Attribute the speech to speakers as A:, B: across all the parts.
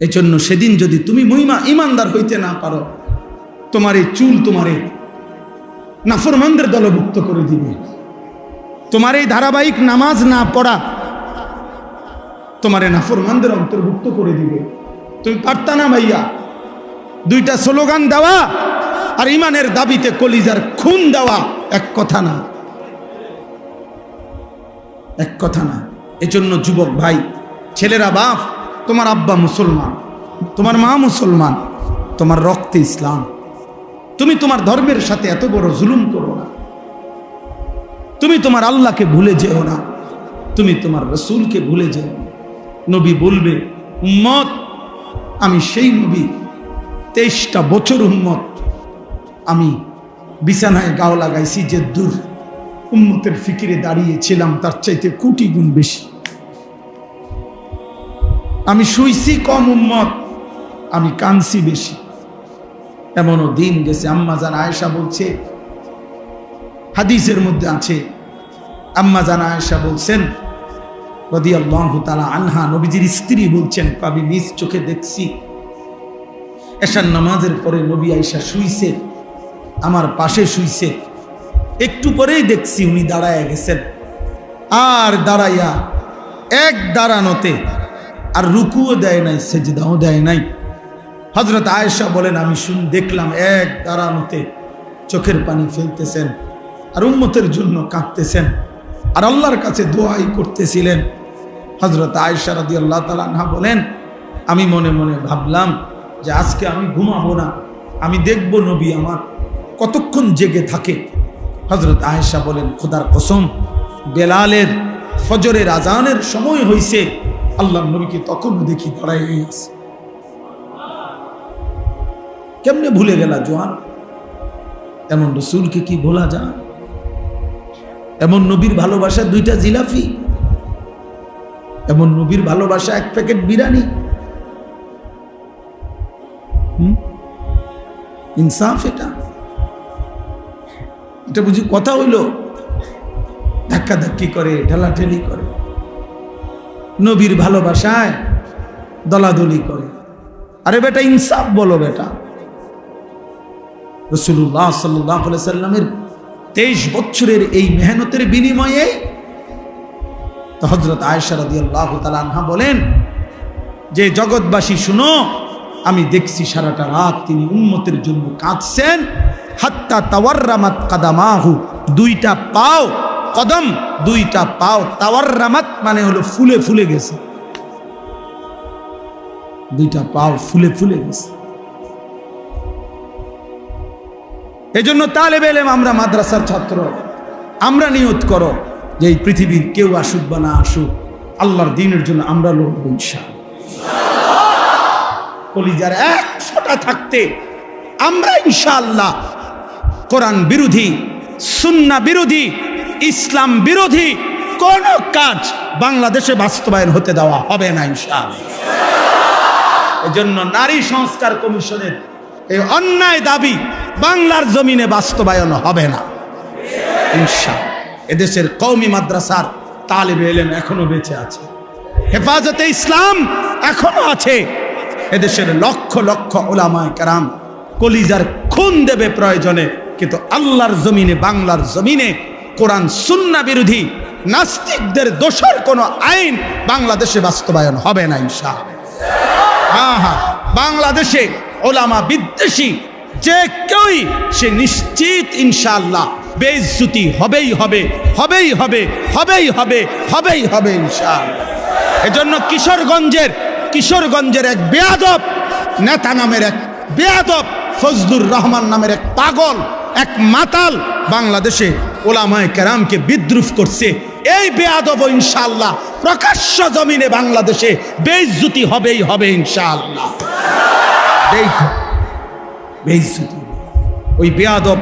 A: এই জন্য সেদিন যদি তুমি ইমানদার হইতে না পারো, তোমার এই চুল তোমারে নাফরমানদের দলভুক্ত করে দিবে। তোমার এই ধারাবাহিক নামাজ না পড়া তোমারে নাফরমানদের অন্তর্ভুক্ত করে দিবে। তুমি পারতা না ভাইয়া দুইটা স্লোগান দেওয়া আর ইমানের দাবিতে কলিজার খুন দেওয়া এক কথা না, এক কথা না। এজন্য যুবক ভাই, ছেলেরা, বাপ, তোমার আব্বা মুসলমান, তোমার মা মুসলমান, তোমার রক্তে ইসলাম। তুমি তোমার ধর্মের সাথে এত বড় জুলুম করো না। তুমি তোমার আল্লাহকে ভুলে যেও না, তুমি তোমার রসুলকে ভুলে যেও না। নবী বলবে, উম্মত আমি সেই নবী, 23টা বছর উম্মত আমি বিছানায় গাও লাগাইছি, যে দূর উম্মতের ফিকিরে দাঁড়িয়েছিলাম তার চাইতে কোটি গুণ বেশি। আমি শুইছি কম উম্মত, আমি কাঁদছি বেশি। এমনও দিন গেছে, আম্মা জান আয়েশা বলছে, হাদিসের মধ্যে আছে, আম্মা জান আয়েশা বলছেন রাদিয়াল্লাহু তাআলা আনহা, নবীজির স্ত্রী বলছেন, আমি নিজ চোখে দেখছি এশার নামাজের পরে নবী আয়েশা শুইছে, আমার পাশে শুইছে। একটু পরেই দেখছি উনি দাঁড়ায় গেছেন, আর দাঁড়াইয়া এক দাঁড়ানোতে আর রুকুও দেয় নাই, সেজদাও দেয় নাই। হযরত আয়েশা বলেন, আমি দেখলাম এক দাঁড়ানোতে চোখের পানি ফেলতেছেন আর উম্মতের জন্য কাঁদতেছেন আর আল্লাহর কাছে দোয়াই করতেছিলেন। হযরত আয়েশা রাদিয়াল্লাহু তাআলা আনহা বলেন, আমি মনে মনে ভাবলাম যে আজকে আমি ঘুমাবো না, আমি দেখব নবী আমার কতক্ষণ জেগে থাকে। হযরত আয়েশা বলেন, খোদার কসম, বেলালের ফজরের আজানের সময় হইছে, আল্লাহর নবীকে তখনও দেখি দাঁড়ায় আছে। কেমনে ভুলে গেলা জোয়ান? এমন রসুলকে কি ভোলা যায়? এমন নবীর ভালোবাসা 2টা জিলাপি, এমন নবীর ভালোবাসা 1 প্যাকেট বিরিয়ানি। ইনসাফ এটা? এটা বুঝি কথা হইল? ধাক্কাধাক্কি করে, ঠেলাঠেলি করে, নবীর ভালোবাসায় দলাদলি করে। আরে বেটা ইনসাফ বলো বেটা। রাসূলুল্লাহ সাল্লাল্লাহু আলাইহি সাল্লামের 23 বছরের এই মেহনতের বিনিময়ে তো হযরত আয়েশা রাদিয়াল্লাহু তাআলা আনহা বলেন যে, জগৎবাসী শুনো, আমি দেখছি সারাটা রাত তিনি উম্মতের জন্য কাঁদছেন। হাত্তা তাওয়াররামাত কাদামাহু, 2টা পাও, কদম 2টা পাও, তাওয়াররামাত মানে হলো ফুলে ফুলে গেছে, 2টা পাও ফুলে ফুলে গেছে। এজন্য তালেবে ইলম আমরা, মাদ্রাসার ছাত্র, আমরা নিয়ত করো যে এই পৃথিবীর কেউ আসুক বা না আসুক, আল্লাহর দ্বীনের জন্য আমরা লড়ব ইনশাআল্লাহ। কলিজার এক ফোঁটা থাকতে আমরা ইনশাআল্লাহ কোরআন বিরোধী, সুন্নাহ বিরোধী, ইসলাম বিরোধী কোন কাজ বাংলাদেশে বাস্তবায়ন হতে দেওয়া হবে না ইনশাআল্লাহ। এজন্য নারী সংস্কার কমিশনের এই অন্যায় দাবি বাংলার জমিনে বাস্তবায়ন হবে না ইনশাআল্লাহ। এদেশের কওমি মাদ্রাসার তালেবে ইলম এখনো বেঁচে আছে, হেফাজতে ইসলাম এখনো আছে। এদেশের লক্ষ লক্ষ উলামায়ে কেরাম কলিজার খুন দেবে প্রয়োজনে, কিন্তু আল্লাহর জমিনে, বাংলার জমিনে কোরআন সুন্নাহ বিরোধী নাস্তিকদের দোষর কোনো আইন বাংলাদেশে বাস্তবায়ন হবে না ইনশাআল্লাহ। হ্যাঁ, বাংলাদেশে উলামা বিদ্বেষী যে কেউই সে নিশ্চিত ইনশাআল্লাহ বেইজ্জতি হবেই হবে, হবেই হবে, হবেই হবে, হবেই হবে ইনশাআল্লাহ। এজন্য কিশোরগঞ্জের এক বেয়াদব নেতা নামের এক বেয়াদব, ফজলুর রহমান নামের এক পাগল, এক মাতাল বাংলাদেশে উলামায়ে কেরামকে বিদ্রুপ করছে। এই বেয়াদব ইনশাআল্লাহ প্রকাশ্য জমিনে বাংলাদেশে বেইজ্জতি হবেই হবে ইনশাআল্লাহ। বেইজ্জতি। ওই বেয়াদব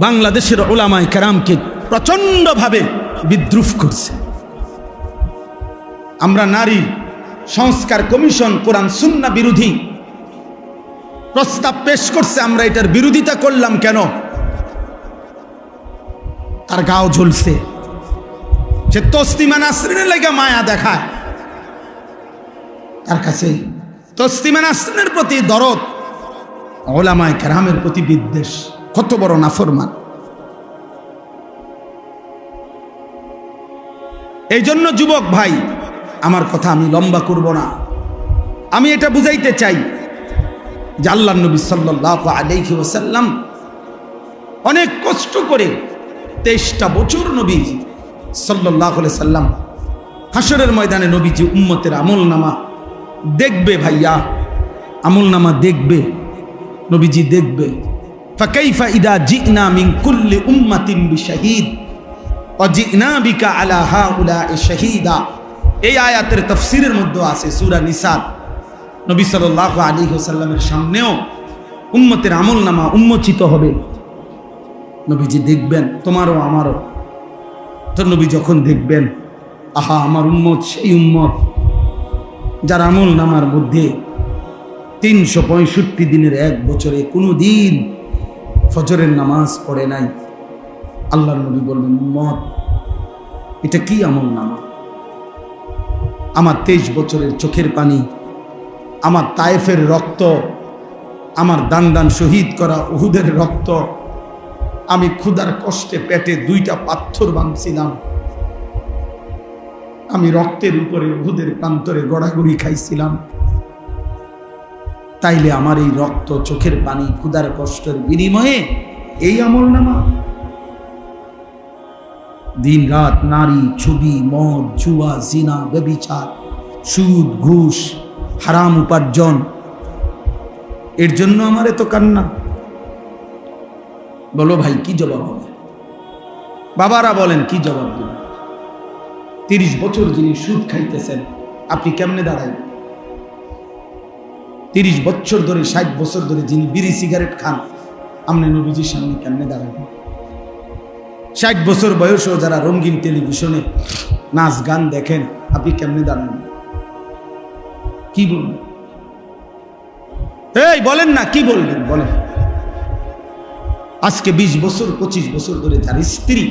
A: বাংলাদেশের উলামায়ে কেরামকে প্রচন্ডভাবে বিদ্রুপ করছে। আমরা নারী সংস্কার কমিশন কোরআন সুন্নাহ বিরোধী প্রস্তাব পেশ করছে, আমরা এটার বিরোধিতা করলাম কেন? তার গাও ঝুলছে, সে তসলিমা নাসরিনের লাগা মায়া দেখায়, তার কাছে তসলিমা নাসরিনের প্রতি দরদ, উলামায়ে কেরামের প্রতি বিদ্বেষ। কত বড় নাফরমান! এই জন্য যুবক ভাই, আমার কথা আমি লম্বা করব না, আমি এটা বুঝাইতে চাই যে আল্লাহর নবী সাল্লাল্লাহু আলাইহি ওয়াসাল্লাম অনেক কষ্ট করে 23টা বছর নবীজি সাল্লাল্লাহু আলাইহি সাল্লাম হাসরের ময়দানে নবীজি উম্মতের আমলনামা দেখবে। ভাইয়া, আমলনামা দেখবে, নবীজি দেখবে। ফাকাইফা ইদা জিনা মিন কুল্লি উম্মাতিন বিশাহিদ ওয়া জিনা বিকা আলা হাউলা'i শাহীদা। এই আয়াতের তাফসীরের মধ্যে আছে সূরা নিসা। নবী সাল্লাল্লাহু আলাইহি ওয়াসাল্লামের সামনেও উম্মতের আমলনামা উন্মোচিত হবে, নবীজি দেখবেন, তোমারও আমারও। তো নবী যখন দেখবেন, আহা, আমার উম্মত সেই উম্মত যার আমলনামার মধ্যে 365 দিনের এক বছরে কোনো দিন ফজরের নামাজ পড়ে নাই। আল্লাহর নবী বলবেন, উম্মত, এটা কি আমলনামা? আমার 23 বছরের চোখের পানি, আমার তায়েফের রক্ত, আমার দান দান শহীদ করা উহুদের রক্ত, আমি ক্ষুধার কষ্টে পেটে 2টা পাথর বাঁধছিলাম, আমি রক্তের উপরে উহুদের প্রান্তরে গড়াগড়ি খাইছিলাম, তাইলে আমার এই রক্ত, চোখের পানি, ক্ষুধার কষ্টের বিনিময়ে এই আমলনামা? দিন রাত নারী, ছবি, মদ, জুয়া, জিনা, ব্যভিচার, সুদ, ঘুষ, হারাম উপার্জন, এর জন্য আমার এত কান্না? বলো ভাই, কি জবাব হবে? বাবারা বলেন, কি জবাব দেবেন? 30 বছর যিনি সুদ খাইতেছেন, আপনি কেমনে দাঁড়াবেন? 30 বছর ধরে, 60 বছর ধরে যিনি বিড়ি সিগারেট খান, আপনি নবীজির সামনে কেমনে দাঁড়াবেন? 60 বছর বয়সেও যারা রঙিন টেলিভিশনে নাচ গান দেখেন, আপনি কেমনে দাঁড়াবেন? কি বলবেন? এই বলেন না, কি বলবেন বলেন? আজকে 20 বছর 25 বছর ধরে যার স্ত্রী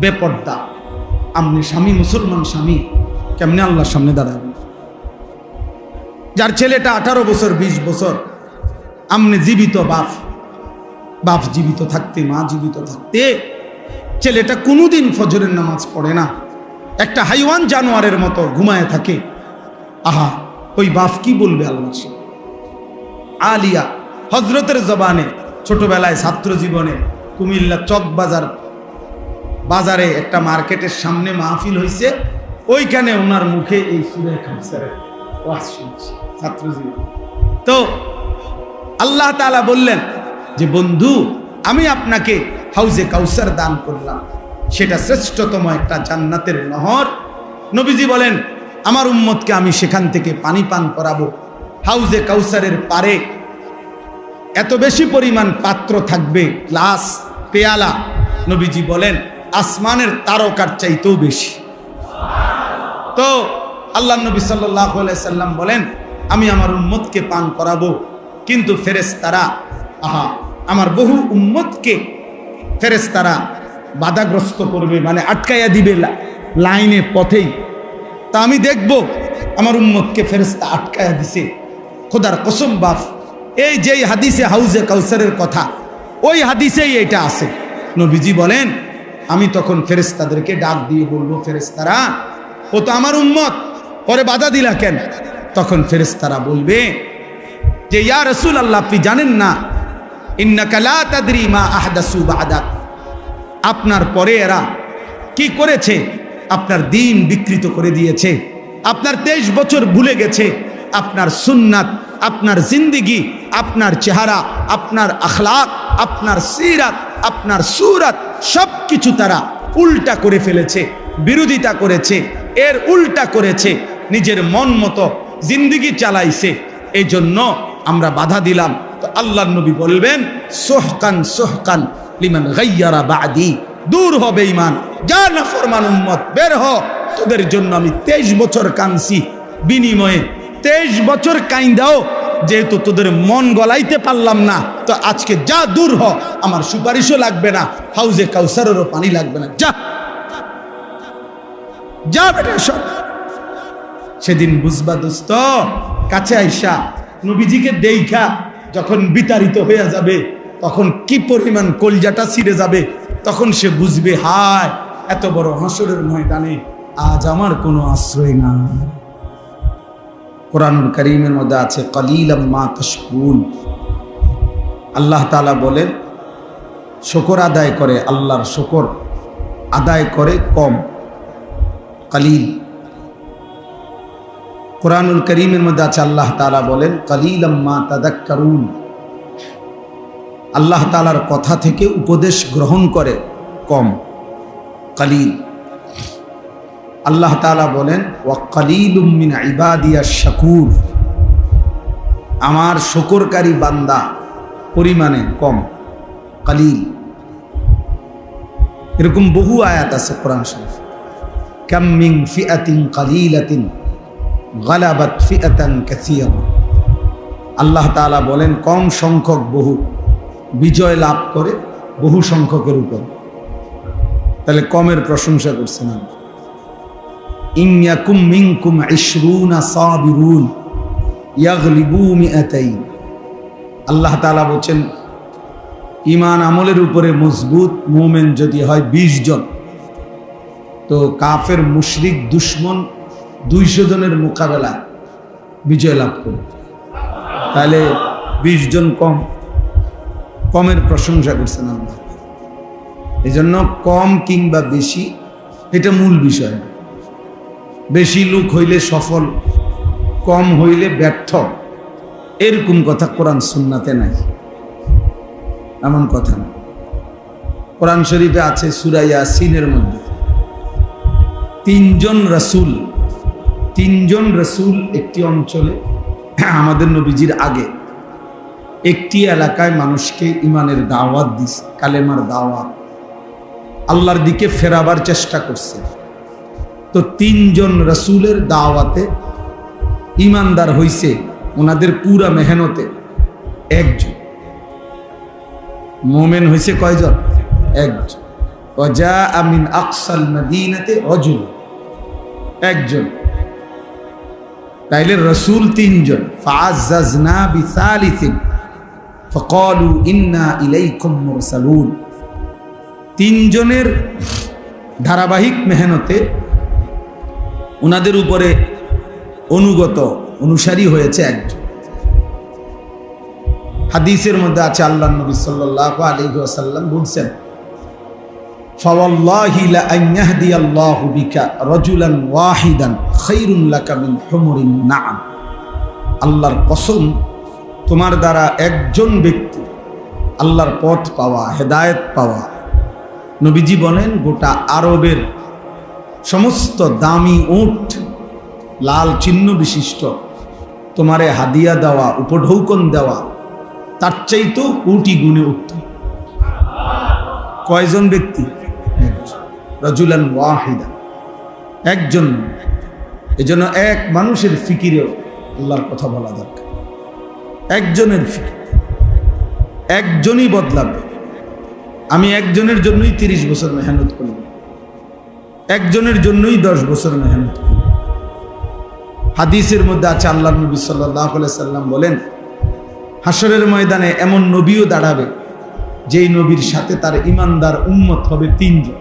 A: বেপর্দা, আপনি স্বামী, মুসলমান স্বামী, কেমনে আল্লাহর সামনে দাঁড়াবেন? যার ছেলেটা 18 বছর 20 বছর, আপনি জীবিত বাপ, বাপ জীবিত থাকতে, মা জীবিত থাকতে ছেলেটা কোনোদিন ফজরের নামাজ পড়ে না, একটা হাইওয়ান জানোয়ারের মতো ঘুমায় থাকে। আহা, ওই বাপ কি বলবে আল্লাহ? আলিয়া হজরতের জবানে ছোটবেলায় ছাত্র জীবনে কুমিল্লা চক বাজারে একটা মার্কেটের সামনে মাহফিল হয়েছে, ওইখানে ওনার মুখে এই সূরা কাউসারের ওয়াজ শুনছি ছাত্র জীবন। তো আল্লাহ তাআলা বললেন যে, বন্ধু, আমি আপনাকে হাউজে কাউসার দান করলাম, সেটা শ্রেষ্ঠতম একটা জান্নাতের নহর। নবীজি বলেন, আমার উম্মতকে আমি সেখান থেকে পানি পান করাবো। হাউজে কাউসারের পারে এত বেশি পরিমাণ পাত্র থাকবে, গ্লাস, পেয়ালা, নবীজি বলেন আসমানের তারকার চাইতেও বেশি। তো আল্লাহ নবী সাল্লাল্লাহু আলাইহি সাল্লাম বলেন, আমি আমার উম্মতকে পান করাবো, কিন্তু ফেরেশতারা, আহা, আমার বহু উম্মতকে ফেরেশতারা বাধাগ্রস্ত করবে, মানে আটকাইয়া দিবে লাইনে, পথেই। তা আমি দেখব আমার উম্মতকে ফেরেশতা আটকাইয়া দিছে। খোদার কসম বাপ, এই যেই হাদিসে হাউজে কাউসারের কথা, ওই হাদিসেই এটা আছে। নবীজি বলেন, আমি তখন ফেরেশতাদেরকে ডাক দিয়ে বলবো, ফেরেশতারা, ও তো আমার উম্মত, পরে বাধা দিলা কেন? তখন ফেরেশতারা বলবে যে, ইয়া রাসূলুল্লাহ, আপনি জানেন না, ইন্নাকা লা তাদরি মা আহদাসু বা'দাক, আপনার পরে এরা কি করেছে? আপনার দিন বিকৃত করে দিয়েছে, আপনার 23 বছর ভুলে গেছে, আপনার সুন্নাত, আপনার জিন্দেগি, আপনার চেহারা, আপনার আখলাক, আপনার সিরাত, আপনার সুরাত, সব কিছু তারা উল্টা করে ফেলেছে, বিরোধিতা করেছে, এর উল্টা করেছে, নিজের মন মতো জিন্দেগি চালাইছে। এই জন্য আমরা বাধা দিলাম। তো আল্লাহর নবী বলবেন, সোহকান সোহকান লিমান গায়্যারা বাদি, দূর হবে ঈমান, যা নাফরমান উম্মত, বের হ, তোদের জন্য আমি 23 বছর কাঁদছি, বিনিময়ে 23 বছর কাইন্দাও যেহেতু তোদের মন গলাইতে পারলাম না, তো আজকে যা, দূর হ, আমার সুপারিশও লাগবে না, হাউজে কাউসারেরও পানি লাগবে না, যা যা বেটা সব। সেদিন বুঝবা দোস্ত, কাছে আইসা নবীজিকে দেইখা যখন বিতাড়িত হয়ে যাবে, তখন কি পরিমাণ কলজাটা ছিঁড়ে যাবে, তখন সে বুঝবে হায় এত বড় হাসরের ময়দানে আজ আমার কোনো আশ্রয় না। কোরআনুল কারীমের মধ্যে আছে কলিলাম মা তাশকুরুন। আল্লাহ তাআলা বলেন শুকর আদায় করে, আল্লাহর শুকর আদায় করে কম, কলিল। কোরআনুল কারীমের মধ্যে আছে আল্লাহ তাআলা বলেন কলিলাম মা তাযাক্কারুন। আল্লাহ তাআলার কথা থেকে উপদেশ গ্রহণ করে কম, কলিল। আল্লাহ তাআলা বলেন ওয়া কলিলুম মিন ইবাদিয়াশ শাকুর। আমার শুকরকারী বান্দা পরিমাণে কম, কলিল। এরকম বহু আয়াত আছে কোরআন শরীফ। কাম মিন ফিআতিন কলিলাতিন গালাবাত ফিআতান কাসীরা। আল্লাহ তাআলা বলেন কম সংখ্যক বহু বিজয় লাভ করে বহু সংখ্যকের উপর। তাহলে কমের প্রশংসা করছেন না। ইন ইয়াকুম মিনকুম 20 সাবিরুন ইয়াগলিবু মিআতাইন। আল্লাহ তাআলা বলেন ঈমান আমলের উপরে মজবুত মুমিন যদি হয় 20 জন, তো কাফের মুশরিক দুশমন 200 জনের মোকাবেলা বিজয় লাভ করে। তাহলে 20 জন কম, কমের প্রশংসা করছেন আল্লাহ। এই জন্য কম কিংবা বেশি এটা মূল বিষয় না। বেশি লোক হইলে সফল, কম হইলে ব্যর্থ, এরকম কথা কোরআন সুন্নাতে নাই, এমন কথা না। কোরআন শরীফে আছে সূরা ইয়াসিনের মধ্যে তিনজন রাসূল একটি অঞ্চলে আমাদের নবীজির আগে একটি এলাকায় মানুষকে ইমানের দাওয়াত দিছে, কালেমার দাওয়াত, আল্লাহর দিকে ফেরাবার চেষ্টা করছে। তো তিনজন রাসূলের দাওয়াতে ইমানদার হইছে ওনাদের পুরা মেহনতে একজন। মুমিন হইছে কয়জন? একজন। ওয়াজা মিন আকসাল মদিনাতে রাজুল, একজন। তাইলে রাসূল তিনজন। ফাআযাজনা বিসালিসিন ফাকালু ইন্না ইলাইকুম মুরসালুন। তিনজনের ধারাবাহিক মেহনতে ওনাদের উপরে অনুসারী হয়েছে একজন। হাদিসের মধ্যে আছে আল্লাহর নবী সাল্লাল্লাহু আলাইহি ওয়াসাল্লাম বলেছেন ফাওয়াল্লাহি লা আন ইয়াহদিয়াল্লাহু বিকা রাজুলান ওয়াহিদান খায়রুন লাকা মিন হুমুরিন নাআম। আল্লাহর কসম, তোমার দ্বারা একজন ব্যক্তি আল্লাহর পথ পাওয়া, হেদায়েত পাওয়া, নবীজি বলেন গোটা আরবের সমস্ত দামি উট লাল চিহ্ন বিশিষ্ট তোমারে হাদিয়া দেওয়া, উপঢৌকন দেওয়া, তার চাইতো কোটি গুণে উত্তম। কয়জন ব্যক্তি? রাজুলান ওয়াহিদা, একজন। এজন্য এক মানুষের ফিকিরেও আল্লাহর কথা বলা দরকার। একজনের ফিকির, একজনই বদলাবে। আমি একজনের জন্যই 30 বছর মেহনত করব, একজনের জন্যই 10 বছর মেহনত করব। হাদিসের মধ্যে আছে আল্লাহর নবী সাল্লাল্লাহু আলাইহি সাল্লাম বলেন হাসরের ময়দানে এমন নবীও দাঁড়াবে যেই নবীর সাথে তার ইমানদার উম্মত হবে 3 জন।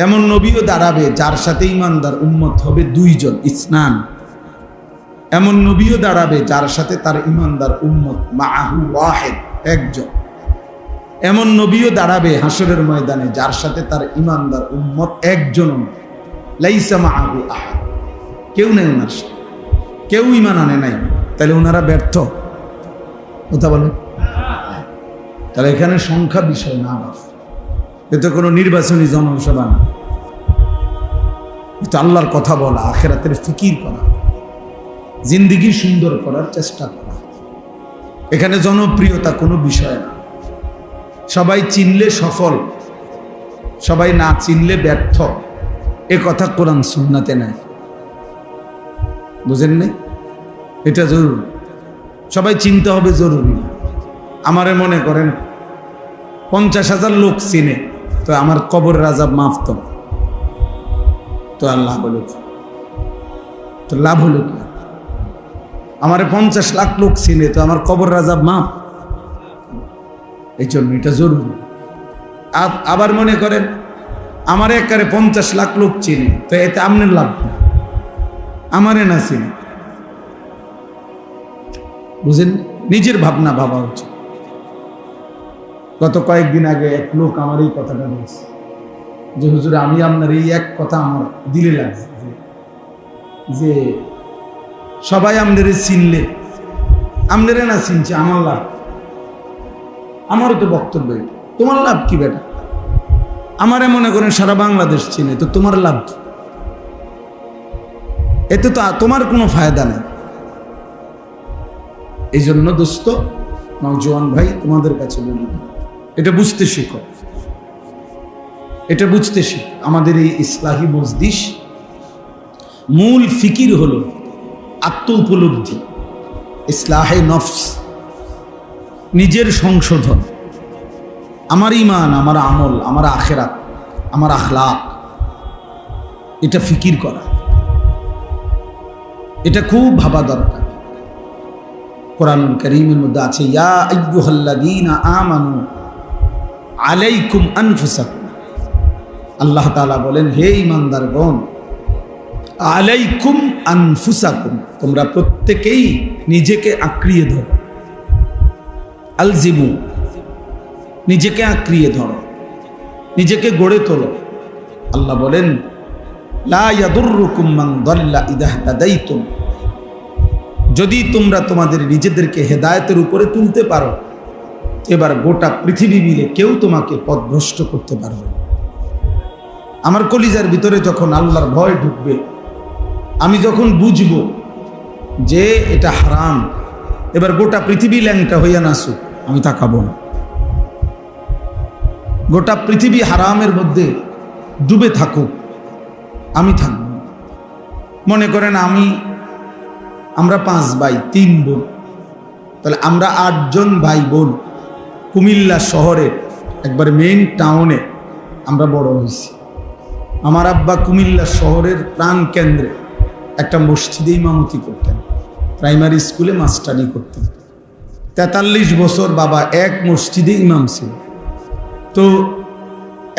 A: এমন নবীও দাঁড়াবে যার সাথে ইমানদার উম্মত হবে 2 জন, ইসনান। এমন নবীও দাঁড়াবে যার সাথে তার ইমানদার উম্মত মাআহু ওয়াহিদ, একজন। এমন নবীও দাঁড়াবে হাসরের ময়দানে যার সাথে তার ইমানদার উম্মত একজন, লাইসা মাআহু আহাদ, কেউ নেই ওনার সাথে, কেউ ইমান আনে নাই। তাহলে ওনারা ব্যর্থ, কথা বলে। তাহলে এখানে সংখ্যা বিষয় না, বাস এতে কোনো নির্বাচনী জনসভা না, এটা আল্লাহর কথা বলা, আখিরাতের ফিকির করা, জিন্দেগি সুন্দর করার চেষ্টা করা। এখানে জনপ্রিয়তা কোনো বিষয় না। সবাই চিনলে সফল, সবাই না চিনলে ব্যর্থ, এ কথা কোরআন সুন্নাতে নাই। বুঝেন নাই? এটা জরুরি, সবাই চিনতে হবে, জরুরি। আমারে মনে করেন 50,000 লোক চিনে, তো আমার কবরের আযাব মাফ তো আল্লাহ বলেছে। তো লাভ হলো কি? আমার 50 লাখ লোক চিনে, তো আমার কবর রাজা মাপ। এই জন্য এটা জরুরি। আবার মনে করেন আমার একারে 50 লাখ লোক চিনে, তো এতে আপনার লাভ না, আমারে না চিনে। বুঝেন? নিজের ভাবনা ভাবা উচিত। গত কয়েকদিন আগে এক লোক আমার এই কথাটা বলছে যে হুজুর, আমি আপনার এই এক কথা আমার দিলে লাগছে যে সবাই আমাদের চিনলে, আমাদের না চিনছে, আমার লাভ। আমারও তো বক্তব্য, তোমার লাভ কি বেটা? আমারে মনে করেন সারা বাংলাদেশ চিনে, তো তোমার লাভ কি? এতে তো তোমার কোনো ফায়দা নেই। এই জন্য দোস্ত, নওজোয়ান ভাই, তোমাদের কাছে বলি, এটা বুঝতে শিখো, এটা বুঝতে শিখো। আমাদের এই ইসলাহি মজলিস মূল ফিকির হলো আত্ম উপলব্ধি, ইসলাহে নফস, নিজের সংশোধন, আমার ঈমান, আমার আমল, আমার আখিরাত, আমার আখলাক, এটা ফিকির করা, এটা খুব ভাবা দরকার। কোরআনুল কারীমের মধ্যে আছে, ইয়া আইয়ুহাল্লাযীনা আমানু আলাইকুম আনফুসাকুম। আল্লাহ তাআলা বলেন, হে ঈমানদারগণ, আলাইকুম আনফুসাকুম, তোমরা প্রত্যেকেই নিজেকে আঁকড়িয়ে ধরো। আলজিমু, নিজেকে আঁকড়িয়ে ধরো, নিজেকে গড়ে তোলো। আল্লাহ বলেন, লা ইয়াদুররুকুম মান দাল্লা ইযা ইহতাদাইতুম, যদি তোমরা তোমাদের নিজেদেরকে হেদায়েতের উপরে তুলতে পারো, এবার গোটা পৃথিবী মিলে কেউ তোমাকে পথভ্রষ্ট করতে পারবে না। আমার কলিজার ভিতরে যখন আল্লাহর ভয় ঢুকবে, আমি যখন বুঝবো যে এটা হারাম, এবার গোটা পৃথিবী ল্যাংটা হইয়া নাচুক, আমি তাকাবো না। গোটা পৃথিবী হারামের মধ্যে ডুবে থাকুক, আমি থাকব। মনে করেন আমরা 5 ভাই 3 বোন, তাহলে আমরা 8 জন ভাই বোন কুমিল্লা শহরে একবার মেইন টাউনে আমরা বড় হয়েছি। আমার আব্বা কুমিল্লা শহরের প্রাণ কেন্দ্রে একটা মসজিদে ইমামতি করতেন, প্রাইমারি স্কুলে মাস্টারি করতেন। 43 বছর বাবা এক মসজিদে ইমাম ছিল। তো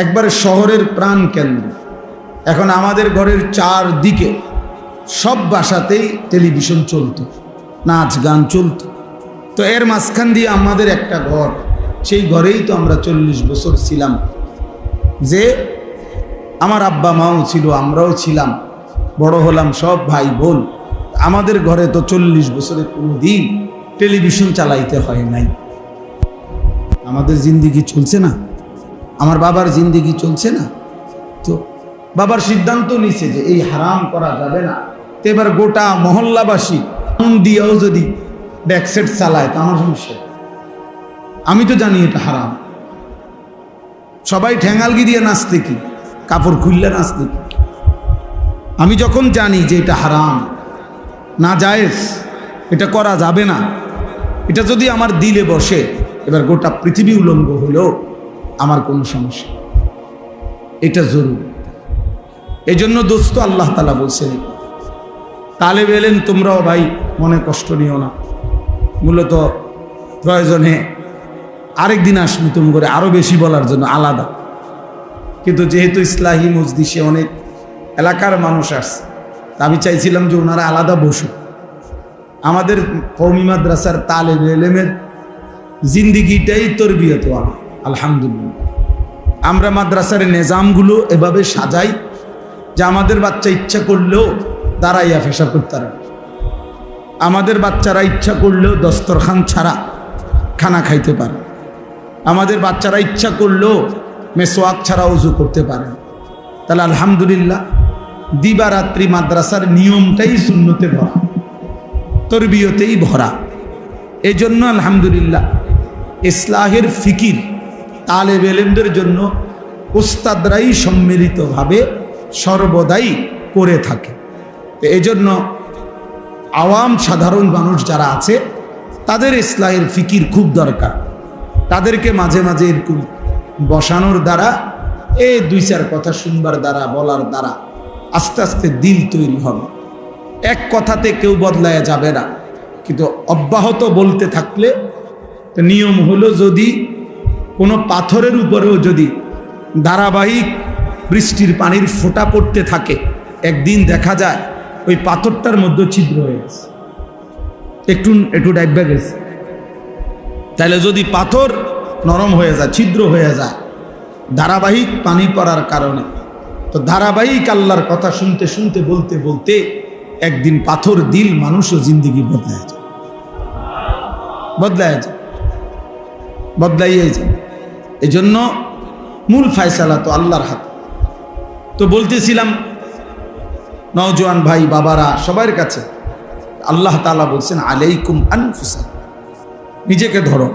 A: একবারে শহরের প্রাণ কেন্দ্র। এখন আমাদের ঘরের 4 দিকে সব বাসাতেই টেলিভিশন চলতো, নাচ গান চলতো। তো এর মাঝখান দিয়ে আমাদের একটা ঘর, সেই ঘরেই তো আমরা 40 বছর ছিলাম। যে আমার আব্বা মাও ছিল, আমরাও ছিলাম, বড় হলাম সব ভাই বোন। আমাদের ঘরে তো 40 বছরে কোনো দিন টেলিভিশন চালাইতে হয় নাই। আমাদের জিন্দিগি চলছে না, আমার বাবার জিন্দিগি চলছে না। তো বাবার সিদ্ধান্ত নিছে যে এই হারাম করা যাবে না। তো এবার গোটা মহল্লাবাসী দিয়েও যদি ব্যাকসেট চালায়, তো আমার সমস্যা। আমি তো জানি এটা হারাম। সবাই ঠ্যাঙ্গালগি দিয়ে নাচতে, কি কাপড় খুললে নাচতে কি? আমি যখন জানি যে এটা হারাম, না জায়েজ, এটা করা যাবে না, এটা যদি আমার দিলে বসে, এবার গোটা পৃথিবী উলঙ্গ হলেও আমার কোনো সমস্যা, এটা জরুরি। এই জন্য দোস্ত, আল্লাহ তাআলা বলছেন, তালেব এলেন তোমরাও ভাই মনে কষ্ট নিও না। মূলত প্রয়োজনে আরেকদিন আসবো তুমি করে আরো বেশি বলার জন্য আলাদা। কিন্তু যেহেতু ইসলাহি মজলিসে অনেক এলাকার মানুষ আসছে, আমি চাইছিলাম যে ওনারা আলাদা বসুক। আমাদের কওমি মাদ্রাসার তালেব এলেমের জিন্দিগিটাই তরবিয়ত ওয়ালা। আলহামদুলিল্লাহ, আমরা মাদ্রাসার নিজামগুলো এভাবে সাজাই যে আমাদের বাচ্চা ইচ্ছা করলেও দাঁড়াইয়া পেশাব করতে পারে, আমাদের বাচ্চারা ইচ্ছা করলেও দস্তরখান ছাড়া খানা খাইতে পারে, আমাদের বাচ্চারা ইচ্ছা করলেও মেসওয়াক ছাড়া ওযু করতে পারে। তাহলে আলহামদুলিল্লাহ, দিবারাত্রি মাদ্রাসার নিয়মটাই সুন্নতে ভরা, তরবিয়তেই ভরা। এই জন্য আলহামদুলিল্লাহ ইসলাহের ফিকির তালেব এলেমদের জন্য উস্তাদরাই সম্মিলিতভাবে সর্বদাই করে থাকে। এই জন্য আওয়াম সাধারণ মানুষ যারা আছে, তাদের ইসলাহের ফিকির খুব দরকার। তাদেরকে মাঝে মাঝে এরকম বসানোর দ্বারা, এই 2-4 কথা শুনবার দ্বারা, বলার দ্বারা আস্তে আস্তে দিল তৈরি হবে। এক কথাতে কেউ বদলায়া যাবে না, কিন্তু অব্যাহত বলতে থাকলে নিয়ম হলো, যদি কোনো পাথরের উপরেও যদি ধারাবাহিক বৃষ্টির পানির ফোঁটা পড়তে থাকে, একদিন দেখা যায় ওই পাথরটার মধ্যে ছিদ্র হয়ে গেছে, একটু একটু ডাইবা গেছে। তাহলে যদি পাথর নরম হয়ে যায়, ছিদ্র হয়ে যায় ধারাবাহিক পানি পড়ার কারণে, তো ধারাবাহিক আল্লাহর কথা শুনতে শুনতে বলতে বলতে একদিন পাথর দিল মানুষও জিন্দগি বদলায় যায়, বদলাইয়ে যায়। এই জন্য মূল ফায়সালা তো আল্লাহর হাতে। তো বলতেছিলাম নওজোয়ান ভাই বাবারা সবার কাছে, আল্লাহ তাআলা বলছেন আলাইকুম আনফুসাকুম, নিজেকে ধরো,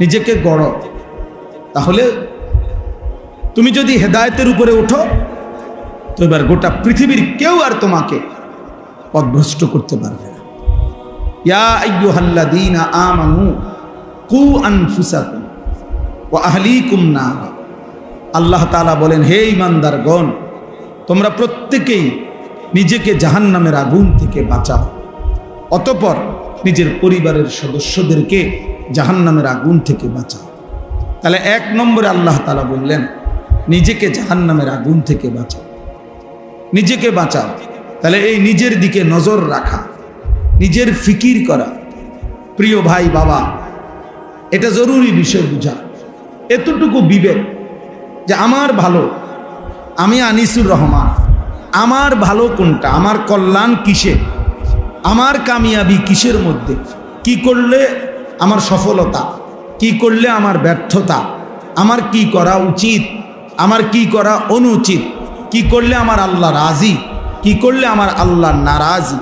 A: নিজেকে গড়ো। তাহলে তুমি যদি হেদায়েতের উপরে ওঠো, তো এবার গোটা পৃথিবীর কেউ আর তোমাকে পথভ্রষ্ট করতে পারবে না। ইয়া আইয়ুহাল্লাযীনা আমানু কু আনফুসাকুম ওয়া আহলিকুম নার। আল্লাহ তাআলা বলেন, হে ঈমানদারগণ, তোমরা প্রত্যেকেই নিজেকে জাহান্নামের আগুন থেকে বাঁচাও, অতঃপর নিজের পরিবারের সদস্যদেরকে জাহান্নামের আগুন থেকে বাঁচাও। তাহলে 1 নম্বরে আল্লাহ তাআলা বললেন নিজেকে জাহান্নামের আগুন থেকে বাঁচাও, নিজেকে বাঁচাও। তাহলে এই নিজের দিকে নজর রাখা, নিজের ফিকির করা, প্রিয় ভাই বাবা, এটা জরুরি বিষয় বুঝা। এতটুকু বিবেক যে আমার ভালো, আমি আনিসুর রহমান, আমার ভালো কোনটা, আমার কল্যাণ কিসে, আমার কামিয়াবি কিসের মধ্যে, কি করলে আমার সফলতা, কি করলে আমার ব্যর্থতা, আমার কি করা উচিত, আমার কি করা অনুচিত, কি করলে আমার আল্লাহ রাজি, কি করলে আমার আল্লাহ নারাজি।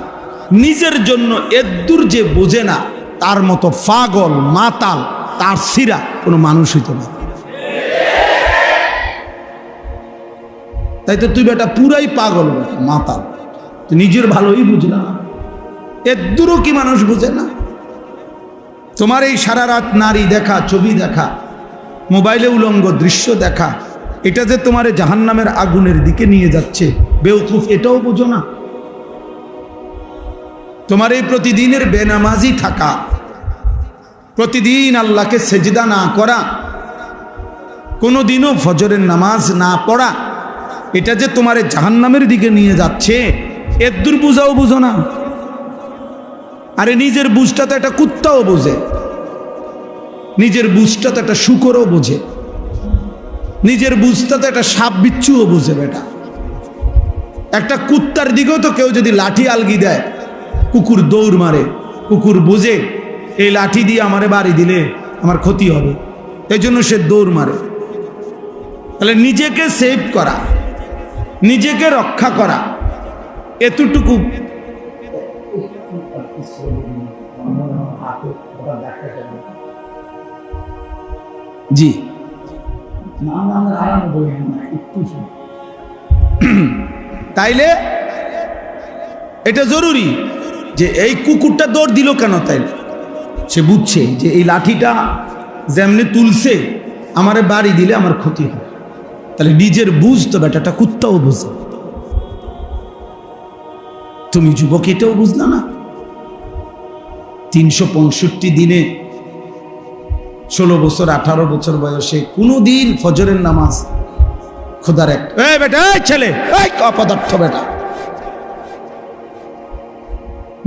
A: নিজের জন্য এদ্দুর যে বোঝে না, তার মতো পাগল মাতাল তার সিরা কোনো মানুষ হইতে পারে। তাই তো তুই বেটা পুরাই পাগল, বেটা মাতাল, তুই নিজের ভালোই বুঝলা না, এদ্দুরও কি মানুষ বুঝে না? তোমার এই সারা রাত নারী দেখা, ছবি দেখা, মোবাইলে উলঙ্গ দৃশ্য দেখা, এটা যে তোমার জাহান্নামের আগুনের দিকে নিয়ে যাচ্ছে, বেওকুফ, এটাও বোঝো না? তোমার এই প্রতিদিনের বেনামাজি থাকা, প্রতিদিন আল্লাহকে সেজদা না করা, কোনোদিনও ফজরের নামাজ না পড়া, এটা যে তোমার জাহান্নামের দিকে নিয়ে যাচ্ছে, এদ্দুর বুঝাও বুঝো না? আরে নিজের বুঝটা তো একটা কুত্তাও বোঝে, নিজের বুঝটা তো একটা শুকরও বোঝে, নিজের বুঝটা তো একটা সাপ বিচ্ছুও বোঝে। বেটা একটা কুত্তার দিকেও তো কেউ যদি লাঠি আলগি দেয়, কুকুর দৌড় মারে, কুকুর বোঝে এই লাঠি দিয়ে আমারে বাড়ি দিলে আমার ক্ষতি হবে, এই জন্য সে দৌড় মারে। তাহলে নিজেকে সেভ করা, নিজেকে রক্ষা করা, এতটুকু জি তাইলে এটা জরুরি যে এই কুকুরটা দৌড় দিল কেন, তাই সে বুঝছে যে এই লাঠিটা যেমনি তুলছে আমারে বাড়ি দিলে আমার ক্ষতি হয়। তাহলে নিজের বুঝ তো বেটাটা কুত্তাও বুঝে, তুমি যুবক এটাও বুঝলা না? 365 দিনে 16 বছর 18 বছর বয়সে কোনোদিন ফজরের নামাজ খোদার এক বেটা, ছেলে অপদার্থ বেটা,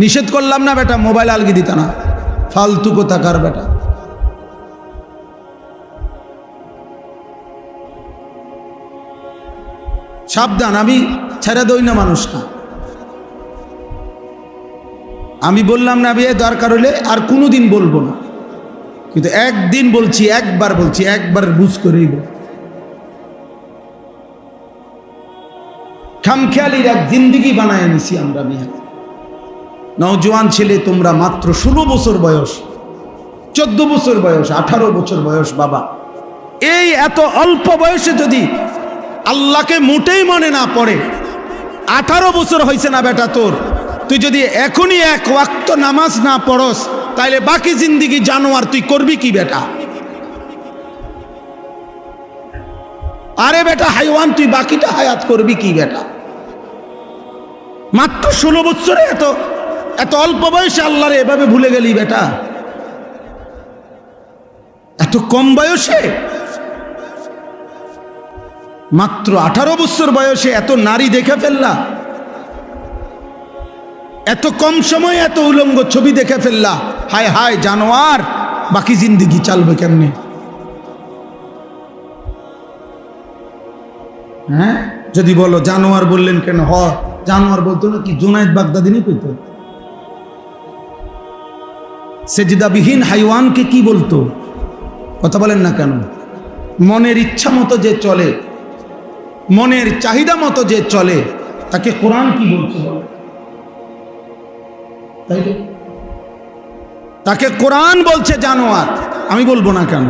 A: নিষেধ করলাম না বেটা, মোবাইল আলগি দিতা না, ফালতু কোথাকার বেটা। সাবধান, আমি ছেড়ে দই না মানুষ না। আমি বললাম না বিয়ে দরকার হলে আর কোনোদিন বলবো না, কিন্তু একদিন বলছি, একবার বলছি, একবার বুঝ করেই বল। খামখেয়ালির এক জিন্দিগি বানায় নিছি আমরা বিয়ে। নওজোয়ান ছেলে তোমরা, মাত্র 16 বছর বয়স, 14 বছর বয়স, 18 বছর বয়স, বাবা এই এত অল্প বয়সে যদি আল্লাহকে মোটেই মনে না পড়ে, 18 বছর হয়েছে না বেটা তোর, তুই যদি এখনই এক ওয়াক্ত নামাজ না পড়স, তাইলে বাকি জিন্দিগি জানোয়ার তুই করবি কি বেটা? আরে বেটা হাইওয়ান, তুই বাকিটা হায়াত করবি কি বেটা? মাত্র 16 বছরে এত এত অল্প বয়সে আল্লাহরে এভাবে ভুলে গেলি বেটা, এত কম বয়সে, মাত্র 18 বছর বয়সে এত নারী দেখে ফেললা, এত কম সময় এত উলঙ্গ ছবি দেখে ফেললা। হায় হায় জানোয়ার, বাকি জিন্দেগি চালবে কেমনে? হ্যাঁ, যদি বলো জানোয়ার বললেন কেন, জানোয়ার বলতো না কি জুনায়েদ বাগদাদিনী কইতো? সেজদাবিহীন হাইওয়ানকে কি বলতো? কথা বলেন না কেন? মনের ইচ্ছা মতো যে চলে, মনের চাহিদা মতো যে চলে, তাকে কোরআন কি বলছে? তাই তো, তাকে কোরআন বলছে জানোয়ার। আমি বলবো না কেন?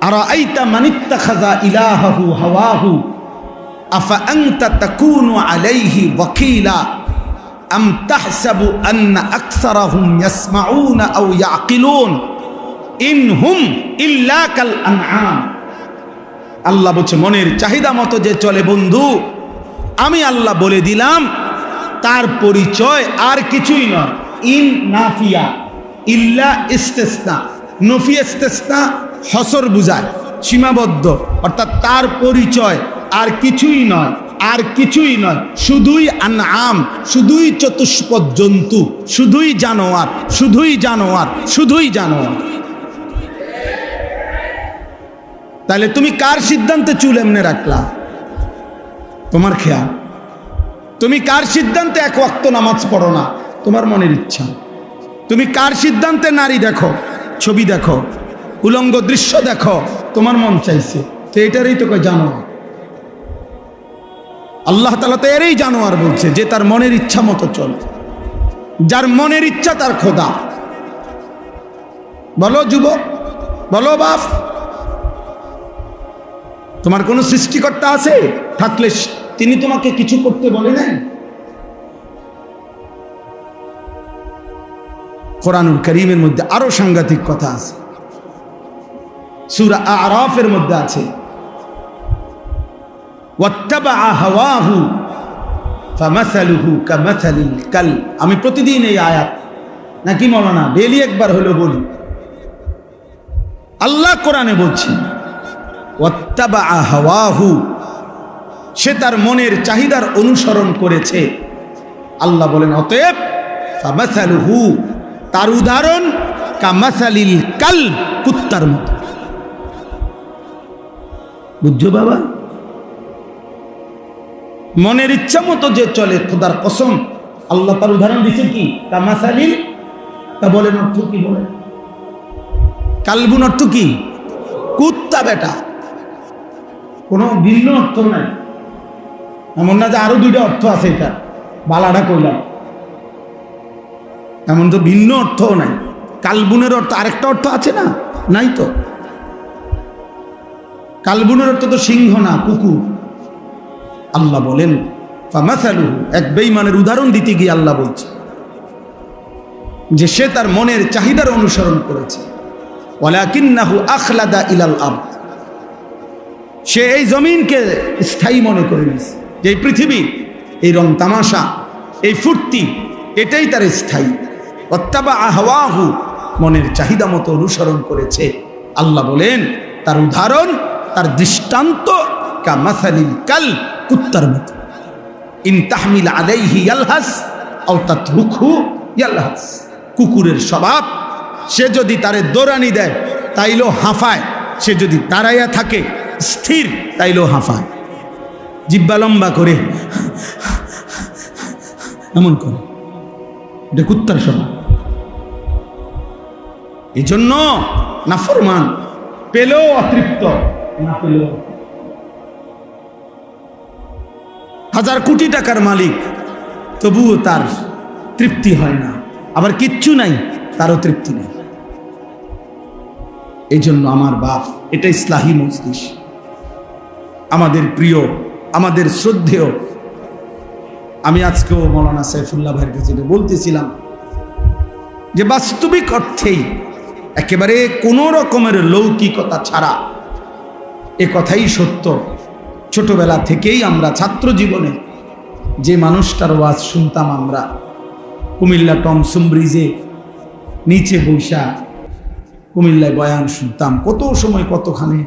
A: আরাআইতা মানিত্তাখাযা ইলাহাহু হাওয়াহু আফা আনতা তাকুনু আলাইহি ওয়াকিলা আম তাহসাবু আন্না আকসারাহুম ইয়াসমাউনা আও ইয়াকিলুন ইনহুম ইল্লা কাল আনআম। আল্লাহ বলছে মনের চাহিদা মতো যে চলে বন্ধু, আমি আল্লাহ বলে দিলাম তার পরিচয় আর কিছুই নয়। ইন নাফিয়া, ইল্লা ইস্তেসনা। নফি ইস্তেসনা হসর বুঝায়, সীমাবদ্ধ, অর্থাৎ তার পরিচয় আর কিছুই নয়, আর কিছুই নয়, শুধুই আনআম, শুধুই চতুষ্পদ জন্তু, শুধুই জানোয়ার, শুধুই জানোয়ার, শুধুই জানোয়ার। তাহলে তুমি কার সিদ্ধান্তে চুল এমনে রাখলা? তোমার খেয়াল। তুমি কার সিদ্ধান্তে এক ওয়াক্ত নামাজ পড়ো না? তোমার মনের ইচ্ছা। তুমি কার সিদ্ধান্তে নারী দেখো, ছবি দেখো, উলঙ্গ দৃশ্য দেখো? তোমার মন চাইছে। তো এটারই তো কয় জানোয়ার। আল্লাহ তাআলা তো এরই জানোয়ার বলছে, যে তার মনের ইচ্ছা মতো চলে, যার মনের ইচ্ছা তার খোদা। বলো যুবক, বলো বাপ, তোমার কোনো সৃষ্টিকর্তা আছে? থাকলে তিনি তোমাকে কিছু করতে বলে নাই? কোরআনুল কারীমের মধ্যে আরো সাংঘাতিক কথা আছে। সূরা আরাফের মধ্যে আছে ওয়াত্তাবা হাওয়াহু ফামাসালুহু কামাসালিল কাল। আমি প্রতিদিন এই আয়াত নাকি মৌলানা ডেইলি একবার হলো বলি। আল্লাহ কোরআনে বলছেন ওয়াত্তাবা হাওয়াহু, সে তার মনের চাহিদার অনুসরণ করেছে। আল্লাহ বলেন অতএব ফামাসালুহু, তার উদাহরণ কামাসালিল কাল, কুত্তার মতো। বুঝছো বাবা? মনের ইচ্ছা মতো যে চলে, খোদার কসম আল্লাহ তার উদাহরণ দিছে কি কামাসালিল। তা বলেন অর্থ কি? বলেন কালবুন অর্থ কি? কুত্তা বেটা, কোনো ভিন্ন অর্থ নাই। এমন না যে আরো দুইটা অর্থ আছে, এটা বালাটা কইলাম, এমন তো ভিন্ন অর্থও নাই। কালবুনের অর্থ আরেকটা অর্থ আছে না? নাই তো। কালবুনের অর্থ তো সিংহ না, কুকুর। আল্লাহ বলেন ফামাসালুহু, এক বেঈমানের উদাহরণ দিতে গিয়ে আল্লাহ বলছে যে সে তার মনের চাহিদার অনুসরণ করেছে। ওয়ালাকিন্নাহু আখলাদা ইলাল আরদ, সে এই জমিনকে স্থায়ী মনে করে নিয়েছে, যে এই পৃথিবী, এই রং তামাশা, এই ফুর্তি, এটাই তার স্থায়ী। ওয়াত্তাবা হাওয়াহু, মনের চাহিদা মতো অনুসরণ করেছে। আল্লাহ বলেন তার উদাহরণ, তার দৃষ্টান্ত কামাসালিল কাল, কুত্তার মতো। ইন তাহমিল আলাইহি ইয়ালহাস আও তাতরুকহু ইয়ালহাস। কুকুরের স্বভাব, সে যদি তারে দৌড়ানি দেয় তাইলেও হাঁফায়, সে যদি দাঁড়াইয়া থাকে স্থির তাইলেও হাঁফায়, জিব্বা লম্বা করে এমন করে। এটা কুত্তার স্বভাব। এই জন্য নাফরমান পেলেও অতৃপ্ত, না পেলেও। হাজার কোটি টাকার মালিক, তবুও তার তৃপ্তি হয় না। আবার কিচ্ছু নাই, তারও তৃপ্তি নেই। এই জন্য আমার বাপ, এটা ইসলাহী মজলিস, আমাদের প্রিয়, আমাদের শ্রদ্ধেয়। আমি আজকেও মৌলানা সাইফুল্লাহ ভাইয়ের কাছে বলতেছিলাম যে বাস্তবিক অর্থেই একেবারে কোনো রকমের লৌকিকতা ছাড়া, এ কথাই সত্য, ছোটবেলা থেকেই আমরা ছাত্র জীবনে যে মানুষটার ওয়াজ শুনতাম আমরা কুমিল্লা টমসম ব্রিজে নিচে বৈশা কুমিল্লায় বয়ান শুনতাম, কত সময় কতখানে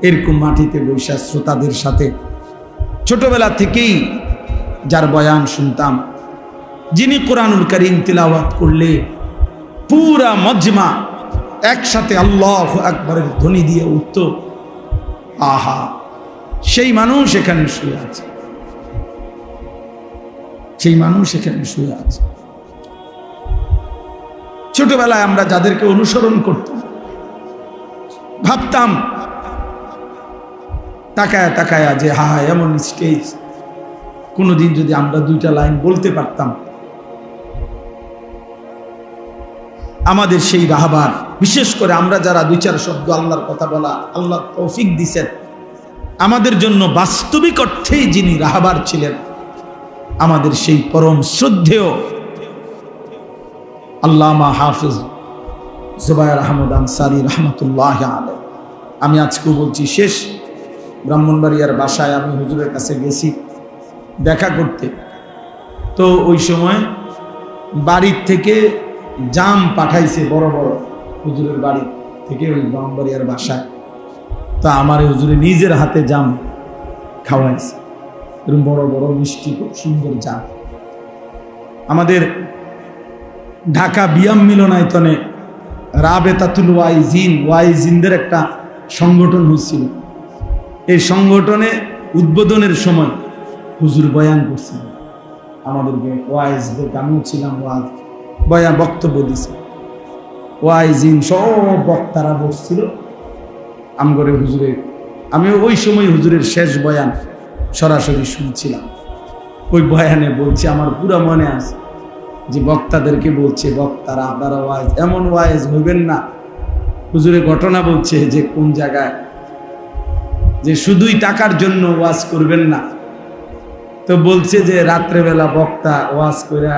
A: এরকম মাটিতে বৈশা শ্রোতাদের সাথে ছোটবেলা থেকেই যার বয়ান শুনতাম, যিনি কোরআনুল কারীম তিলাওয়াত করলে পুরা মজমা একসাথে আল্লাহু আকবারের ধ্বনি দিয়ে উঠত, আহা, সেই মানুষ এখানে শুয়ে আছে, সেই মানুষ এখানে শুয়ে আছে। ছোটবেলায় আমরা যাদেরকে অনুসরণ করতাম, ভাবতাম তাকায়া তাকায়া যে হা এমন স্টেজ, কোনোদিন যদি আমরা দুইটা লাইন বলতে পারতাম, আমাদের সেই রাহবার, বিশেষ করে আমরা যারা দুই চার শব্দ আল্লাহর কথা বলা আল্লাহ তৌফিক দিছেন, আমাদের জন্য বাস্তবিক অর্থেই যিনি রাহবার ছিলেন, আমাদের সেই পরম শ্রদ্ধেয় আল্লামা হাফিজ জুবায়ের আহমদ আনসারী রহমতুল্লাহ আলাইহি। আমি আজকেও বলছি, শেষ ব্রাহ্মণবাড়িয়ার বাসায় আমি হুজুরের কাছে গেছি দেখা করতে, তো ওই সময় বাড়ির থেকে জাম পাঠাইছে বড় বড়, হুজুরের বাড়ি থেকে ওই ব্রাহ্মণবাড়িয়ার বাসায়, তা আমার হুজুরে নিজের হাতে জাম খাওয়াইছে, এরকম বড় বড় মিষ্টি খুব সুন্দর জাম। আমাদের ঢাকা বিয়াম মিলনায়তনে রাবেতাতুল ওয়াইজিনদের একটা সংগঠন হয়েছিল, এই সংগঠনে উদ্বোধনের সময় হুজুর বয়ান করছিল, আমাদেরকে ওয়াইজদের, আমিও ছিলাম, ওয়াজ বয়ান বক্তব্য দিছে, ওয়াইজিন সব বক্তারা বসছিল আমগরে হুজুরে, আমি ওই সময় হুজুরের শেষ বয়ান সরাসরি শুনছিলাম। ওই বয়ানে বলছে, আমার পুরো মনে আছে যে বক্তাদেরকে বলছে, বক্তারা আপনারা ওয়াইজ এমন ওয়াইজ হইবেন না, হুজুরে ঘটনা বলছে যে কোন জায়গায়, যে শুধুই টাকার জন্য ওয়াজ করবেন না। তো বলছে যে রাত্রেবেলা বক্তা ওয়াজ করে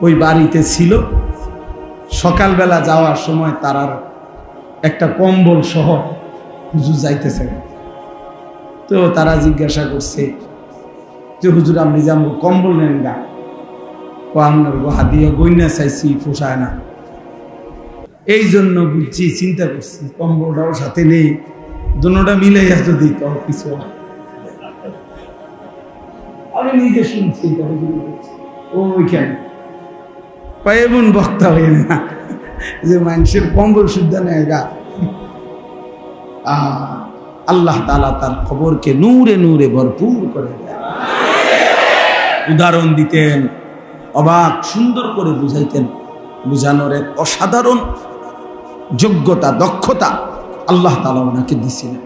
A: ওই বাড়িতে ছিল, সকালবেলা যাওয়ার সময় তারার একটা কম্বল সহ হুজুর যাইতেছে, তো তারা জিজ্ঞাসা করছে যে হুজুর আপনি যাবো কম্বল নেন গা, ও আপনার হাতিয়া গইনা চাইছি পোষায় না, এই জন্য বুঝছি, চিন্তা করছি কম্বলটাও সাথে নেই, দুটোটা মিলাইয়া যদি কিছু হয়। আমি নিজে শুনছি ওইখানে এমন বক্তা হয়ে না যে মানুষের কম্বল শুদ্ধ নেয় গা। আল্লাহ তাআলা তার খবরকে নূরে নূরে ভরপুর করে দেয়। উদাহরণ দিতেন, অবাক সুন্দর করে বুঝাইতেন, বুঝানোর এক অসাধারণ যোগ্যতা, দক্ষতা আল্লাহ তাআলা ওনাকে দিয়েছিলেন।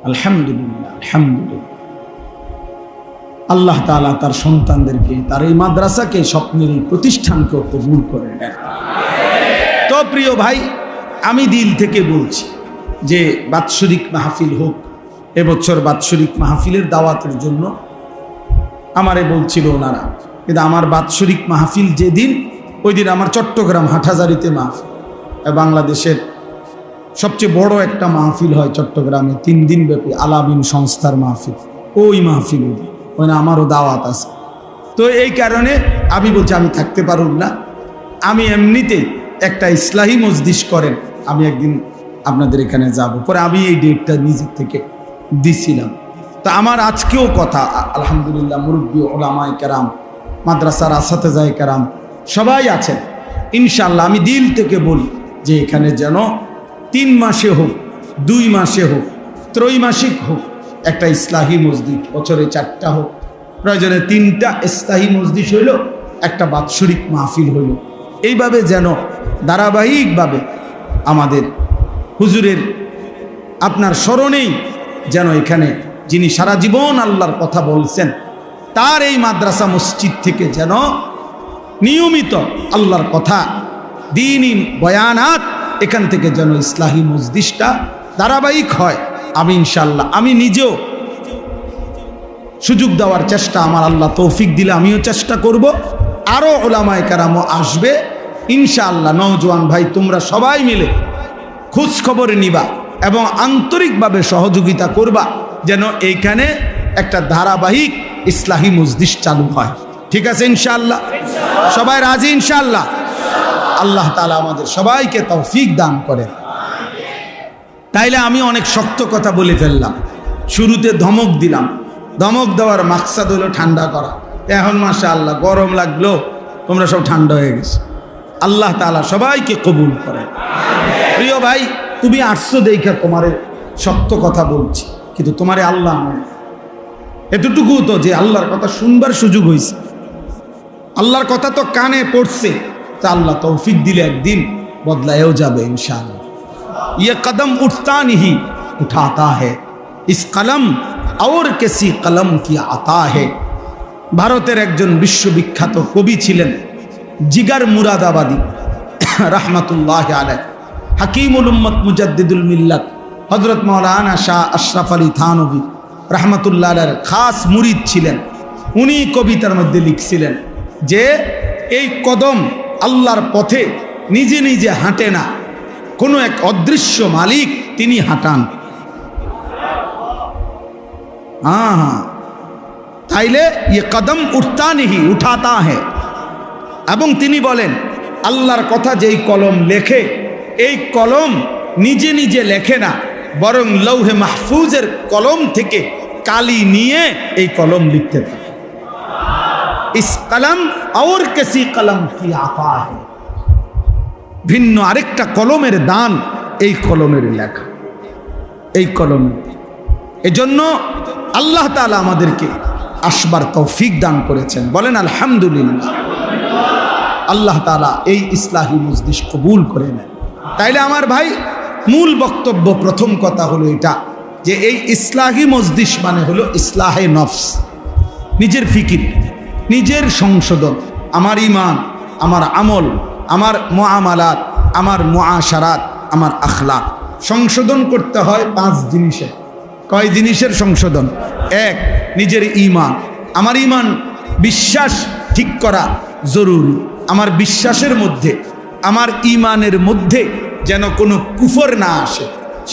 A: আলহামদুলিল্লাহ, আলহামদুলিল্লাহ। আল্লাহ তাআলা তার সন্তানদেরকে, তার এই মাদ্রাসাকে, স্বপ্নের এই প্রতিষ্ঠানকে কবুল করে নেন। তো প্রিয় ভাই, আমি দিল থেকে বলছি যে বাৎসরিক মাহফিল হোক, এবছর বাৎসরিক মাহফিলের দাওয়াতের জন্য আমারে বলছিল ওনারা, কিন্তু আমার বাৎসরিক মাহফিল যেদিন, ওই দিন আমার চট্টগ্রাম হাটহাজারিতে মাহফিল, বাংলাদেশের সবচেয়ে বড় একটা মাহফিল হয় চট্টগ্রামে, 3 দিন ব্যাপী আলামিন সংস্থার মাহফিল, ওই মাহফিল ওই আমারও দাওয়াত আছে। তো এই কারণে আমি বলছি আমি থাকতে পারব না, আমি এমনিতেই একটা ইসলাহি মজলিস করেন, আমি একদিন আপনাদের এখানে যাব। পরে আমি এই ডেটটা নিজের থেকে দিছিলাম। তা আমার আজকেও কথা, আলহামদুলিল্লাহ, মুরব্বী ওলামায়ে কেরাম, মাদ্রাসার আসাতেজায়ে কেরাম সবাই আছেন, ইনশাআল্লাহ আমি দিল থেকে বলি যে এখানে যেন 3 মাসে হোক, 2 মাসে হোক, ত্রৈমাসিক হোক, একটা ইসলাহি মসজিদ, বছরে 4টা হোক, প্রয়োজনে 3টা ইসলাহি মসজিদ হইল, একটা বাৎসরিক মাহফিল হইল, এইভাবে যেন ধারাবাহিকভাবে আমাদের হুজুরের আপনার স্মরণেই যেন এখানে যিনি সারা জীবন আল্লাহর কথা বলছেন, তার এই মাদ্রাসা মসজিদ থেকে যেন নিয়মিত আল্লাহর কথা, দ্বীনি বয়ানাত, এখান থেকে যেন ইসলাহি মজলিসটা ধারাবাহিক হয়। আমি ইনশাআল্লাহ, আমি নিজেও সুযোগ দেওয়ার চেষ্টা, আমার আল্লাহ তৌফিক দিলে আমিও চেষ্টা করব। আরও ওলামায়ে কেরামও আসবে ইনশাআল্লাহ। নওজোয়ান ভাই, তোমরা সবাই মিলে খোঁজ খবর নিবা এবং আন্তরিকভাবে সহযোগিতা করবা, যেন এইখানে একটা ধারাবাহিক ইসলাহি মজলিস চালু হয়। ঠিক আছে ইনশাআল্লাহ? সবাই রাজি ইনশাআল্লাহ? আল্লাহ তাআলা আমাদের সবাইকে তৌফিক দান করেন। তাইলে আমি অনেক শক্ত কথা বলে ফেললাম, শুরুতে ধমক দিলাম। ধমক দেওয়ার মাকসাদ হলো ঠান্ডা করা। এখন মাশাআল্লাহ গরম লাগলো, তোমরা সব ঠান্ডা হয়ে গেছে। আল্লাহ তাআলা সবাইকে কবুল করেন। প্রিয় ভাই, তুমি আসছো দেখা তোমারে শক্ত কথা বলছি, কিন্তু তোমারে আল্লাহ এতটুকু তো যে আল্লাহর কথা শুনবার সুযোগ হয়েছে, আল্লাহর কথা তো কানে পড়ছে, তা আল্লাহ তৌফিক দিলে একদিন বদলায়ও যাবে ইনশাআল্লাহ। ये कदम उठता नहीं उठाता है, इस कलम और किसी कलम की आता है। ভারতের একজন বিশ্ববিখ্যাত কবি ছিলেন জিগার মুরাদাবাদী রাহমাতুল্লাহ আলাইহি, হাকিমুল উম্মত মুজাদ্দিদুল মিল্লাত হযরত মাওলানা শাহ আশরাফ আলী থানভী রাহমাতুল্লাহ আলাইহির খাস মুরিদ ছিলেন। উনি কবিতার মধ্যে লিখছিলেন যে এই কদম আল্লাহর পথে নিজে নিজে হাঁটে না, কোনো এক অদৃশ্য মালিক তিনি হাঁটান। হ্যাঁ, তাইলে ये कदम उठता नहीं उठाता है। এবং তিনি বলেন আল্লাহর কথা যেই কলম লেখে, এই কলম নিজে নিজে লেখে না, বরং লৌহে মাহফুজের কলম থেকে কালি নিয়ে এই কলম লিখতে থাকে। ইস কলম और किसी कलम की आता है, ভিন্ন আরেকটা কলমের দান এই কলমের লেখা, এই কলমের। এজন্য আল্লাহ তাআলা আমাদেরকে আসবার তৌফিক দান করেছেন, বলেন আলহামদুলিল্লাহ। আল্লাহ তাআলা এই ইসলাহি মজলিস কবুল করে নেন। তাইলে আমার ভাই, মূল বক্তব্য প্রথম কথা হলো এটা যে এই ইসলাহি মজলিস মানে হলো ইসলাহে নফস, নিজের ফিকির, নিজের সংশোধন, আমার ঈমান, আমার আমল, আমার মুআমালাত, আমার মুআশারাত, আমার আখলাক সংশোধন করতে হয় 5 জিনিসে। কয় জিনিসের সংশোধন? 1, নিজের ঈমান। আমার ঈমান বিশ্বাস ঠিক করা জরুরি। আমার বিশ্বাসের মধ্যে, আমার ঈমানের মধ্যে যেন কোনো কুফর না আসে,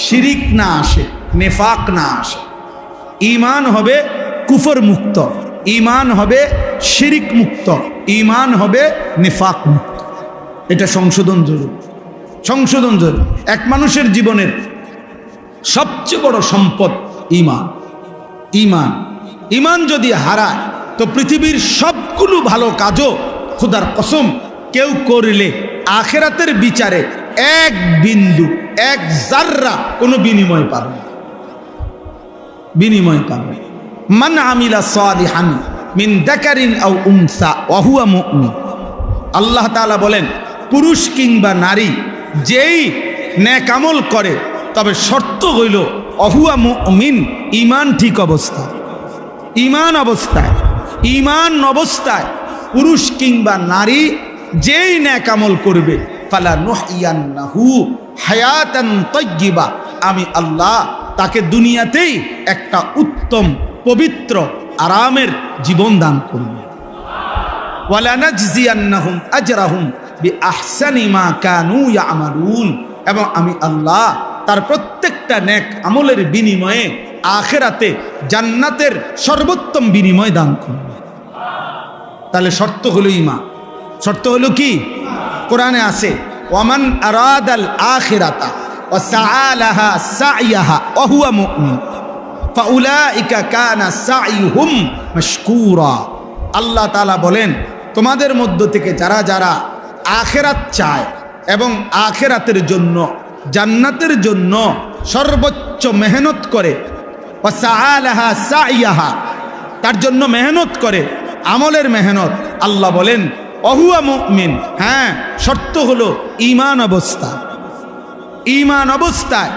A: শিরিক না আসে, নেফাক না আসে। ঈমান হবে কুফর মুক্ত, ঈমান হবে শিরিক মুক্ত, ঈমান হবে নেফাক মুক্ত। এটা সংশোধন জরুরি, সংশোধন জরুরি। এক মানুষের জীবনের সবচেয়ে বড় সম্পদ ঈমান। ঈমান, ঈমান যদি হারায় তো পৃথিবীর সবগুলো ভালো কাজও খোদার কসম কেউ করলে আখিরাতের বিচারে 1 বিন্দু 1 জাররা কোনো বিনিময় পাবে না, বিনিময় পাবে। মান আমিলা সালিহান মিন যাকারিন আও উনসা ওয়া হুয়া মুমিন। আল্লাহ তাআলা বলেন, পুরুষ কিংবা নারী যেই নেক আমল করে, তবে শর্ত হইল অহুয়া মুমিন, ঈমান ঠিক অবস্থায়, ঈমান অবস্থায়, ঈমান অবস্থায় পুরুষ কিংবা নারী যেই নেক আমল করবে, ফালা নুহইয়ান্নাহু হায়াতান তাইয়্যিবা, আমি আল্লাহ তাকে দুনিয়াতেই একটা উত্তম পবিত্র আরামের জীবন দান করব। ওয়ালা নাজজিয়ান্নাহুম আজরাহুম বিআহসানি মা কানু ইয়ামালুন, এবং আমি আল্লাহ তার প্রত্যেকটা নেক আমলের বিনিময়ে আখিরাতে জান্নাতের সর্বোত্তম বিনিময় দান করব। তাহলে শর্ত হলো ঈমান। শর্ত হলো কি? কোরআনে আছে, ওয়ামান আরাদাল আখিরাতা ওয়া সাআলাহা সাইয়াহা ওয়া হুয়া মুমিন ফাউলাইকা কানা সাইয়ুহুম মাশকুরা। আল্লাহ তাআলা বলেন, তোমাদের মধ্য থেকে যারা যারা আখিরাত চায় এবং আখিরাতের জন্য, জান্নাতের জন্য সর্বোচ্চ মেহনত করে, ওয়া সাআলাহা সাইয়াহা, তার জন্য মেহনত করে, আমলের মেহনত, আল্লাহ বলেন অহুয়া মুমিন। হ্যাঁ, শর্ত হলো ঈমান অবস্থা। ঈমান অবস্থায়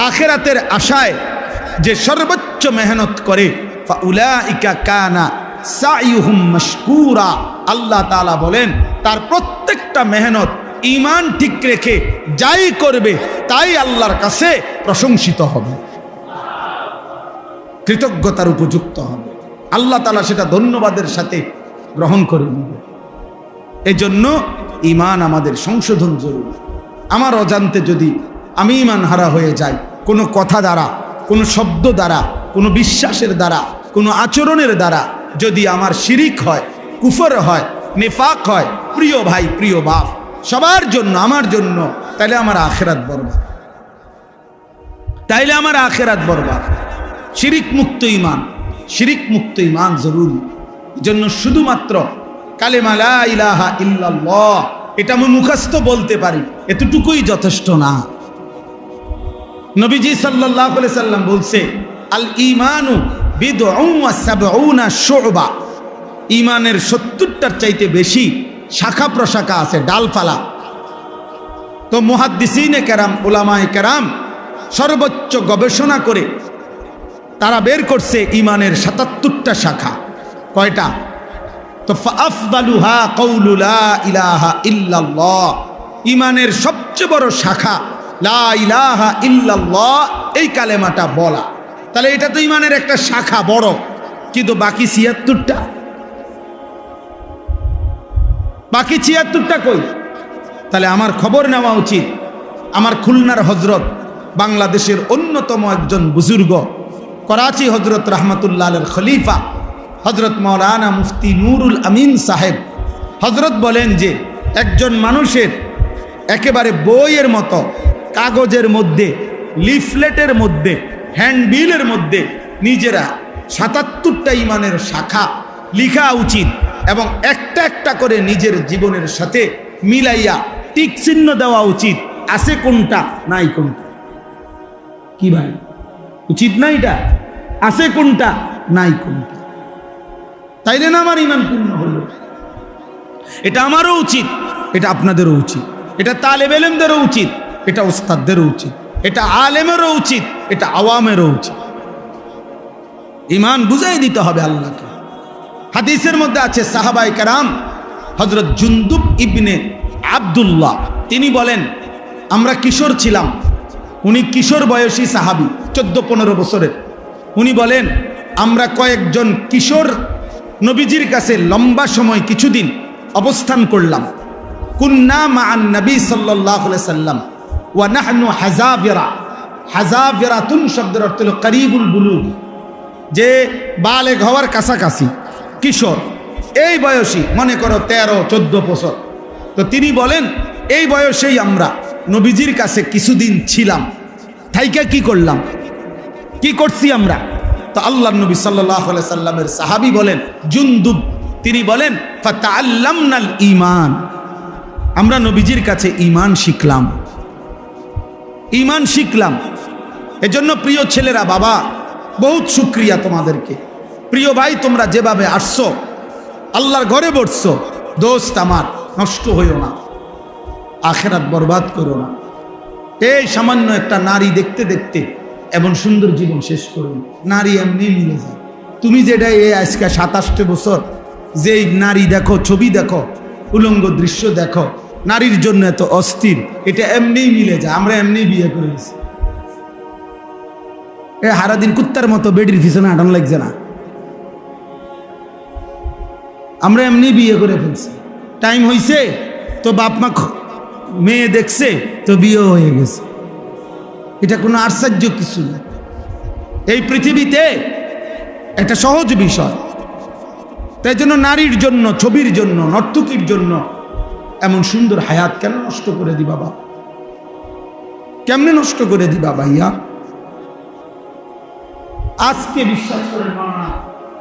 A: আখিরাতের আশায় যে সর্বোচ্চ মেহনত করে, ফাউলাইকা কানা সাইয়ুহুম মাশকুরা। আল্লাহ তাআলা বলেন, তার প্রত্যেকটা মেহনত ঈমান ঠিক রেখে যাই করবে তাই আল্লাহর কাছে প্রশংসিত হবে, কৃতজ্ঞতার উপযুক্ত হবে। আল্লাহ তাআলা সেটা ধন্যবাদের সাথে গ্রহণ করে নেবে। এজন্য ঈমান আমাদের সংশোধন জরুরি। আমার অজান্তে যদি আমি ঈমান হারা হয়ে যাই, কোনো কথা দ্বারা, কোনো শব্দ দ্বারা, কোনো বিশ্বাসের দ্বারা, কোনো আচরণের দ্বারা যদি আমার শিরিক হয়, কুফর হয়, নেফাক হয়, প্রিয় ভাই প্রিয় বাপ সবার জন্য, আমার জন্য, তাইলে আমার আখিরাত বরবাদ, তাইলে আমার আখিরাত বরবাদ। শিরিক মুক্ত ঈমান, শিরিক মুক্ত ঈমান জরুরি। জন্য শুধুমাত্র কালেমা লা ইলাহা ইল্লাল্লাহ এটা আমি মুখস্থ বলতে পারি, এতটুকুই যথেষ্ট না। নবীজি সাল্লাল্লাহু আলাইহি সাল্লাম বলছে, আল ঈমানু বিদউন ওয়া সাবউনা শুবা, ঈমানের 70টার চাইতে বেশি শাখা প্রশাখা আছে, ডালপালা। তো মুহাদ্দিসিনে কেরাম, উলামায়ে কেরাম সর্বোচ্চ গবেষণা করে তারা বের করছে ঈমানের 77টা শাখা। কয়টা? তো ফাআফদালুহা কাউলু লা ইলাহা ইল্লাল্লাহ, ঈমানের সবচেয়ে বড় শাখা লা ইলাহা ইল্লাল্লাহ, এই কালেমাটা বলা। তাহলে এটা তো ঈমানের একটা শাখা বড়, কিন্তু বাকি 76টা, বাকি 76টা কই? তাহলে আমার খবর নেওয়া উচিত। আমার খুলনার হজরত, বাংলাদেশের অন্যতম একজন বুজুর্গ, করাচি হজরত রহমতুল্লাহ আলাইহির খলিফা হজরত মাওলানা মুফতি নুরুল আমিন সাহেব হজরত বলেন যে একজন মানুষের একেবারে বইয়ের মতো কাগজের মধ্যে, লিফলেটের মধ্যে, হ্যান্ডবিলের মধ্যে নিজেরা 77টা ঈমানের শাখা লিখা উচিত এবং একটা একটা করে নিজের জীবনের সাথে মিলাইয়া টিক চিহ্ন দেওয়া উচিত, আছে কোনটা নাই কোনটা। কি ভাই, উচিত না এটা? আছে কোনটা নাই কোনটা, তাইলে না আমার ঈমান পূর্ণ হলো। এটা আমারও উচিত, এটা আপনাদেরও উচিত, এটা তালেব ইলমদেরও উচিত, এটা উস্তাদদেরও উচিত, এটা আলেমেরও উচিত, এটা আওয়ামেরও উচিত। ঈমান বুঝাই দিতে হবে আল্লাহকে। হাদিসের মধ্যে আছে সাহাবায়ে কেরাম হযরত জুনদুব ইবনে আব্দুল্লাহ তিনি বলেন, আমরা কিশোর ছিলাম, উনি কিশোর বয়সী সাহাবী, 14-15 বছরের। উনি বলেন, আমরা কয়েকজন কিশোর নবীজির কাছে লম্বা সময় কিছুদিন অবস্থান করলাম। কুন্না মা'আন নবী সাল্লাল্লাহু আলাইহি সাল্লাম ওয়া নাহনু হাযাবিরা। হাযাবিরাতুন শব্দের অর্থ হলো করিবুল বুলুগ, যে বালেগ হওয়ার কাছাকাছি কিশোর, এই বয়সী, মনে করো 13-14 বছর। তো তিনি বলেন, এই বয়সেই আমরা নবীজির কাছে কিছুদিন ছিলাম, থাইকা কি করলাম, কি করছি আমরা? তো আল্লাহর নবী সাল্লাল্লাহু আলাইহি সাল্লামের সাহাবী বলেন জুনদুব, তিনি বলেন ফাতাআল্লামনাল ঈমান, আমরা নবীজির কাছে ঈমান শিখলাম, ঈমান শিখলাম। এজন্য প্রিয় ছেলেরা, বাবা বহুত শুকরিয়া তোমাদেরকে। প্রিয় ভাই, তোমরা যেভাবে আসছো, আল্লাহর ঘরে বসছো, দোস্ত আমার নষ্ট হইও না, আখিরাত বরবাদ করো না। এই সামান্য একটা নারী দেখতে দেখতে এমন সুন্দর জীবন শেষ করো না। নারী এমনি মিলে যায়। তুমি যেটা এই আজকে 27 বছর যেই নারী দেখো, ছবি দেখো, উলঙ্গ দৃশ্য দেখো, নারীর জন্য এত অস্থির, এটা এমনি মিলে যায়। আমরা এমনি বিয়ে করে গেছি, এ সারাদিন কুত্তার মতো বেডির পিছনে হাঁটানো লাগছে না, আমরা এমনি বিয়ে করে ফেলছি। টাইম হয়েছে তো বাপ মা মেয়ে দেখছে তো বিয়ে হয়ে গেছে, এটা কোনো আশ্চর্য কিছু না। এই পৃথিবীতে একটা সহজ বিষয়। তাই জন্য নারীর জন্য, ছবির জন্য, নর্তকীর জন্য এমন সুন্দর হায়াত কেন নষ্ট করে দিবা বাবা? কেমনে নষ্ট করে দিবা ভাইয়া? আজকে বিশ্বাস করেন না,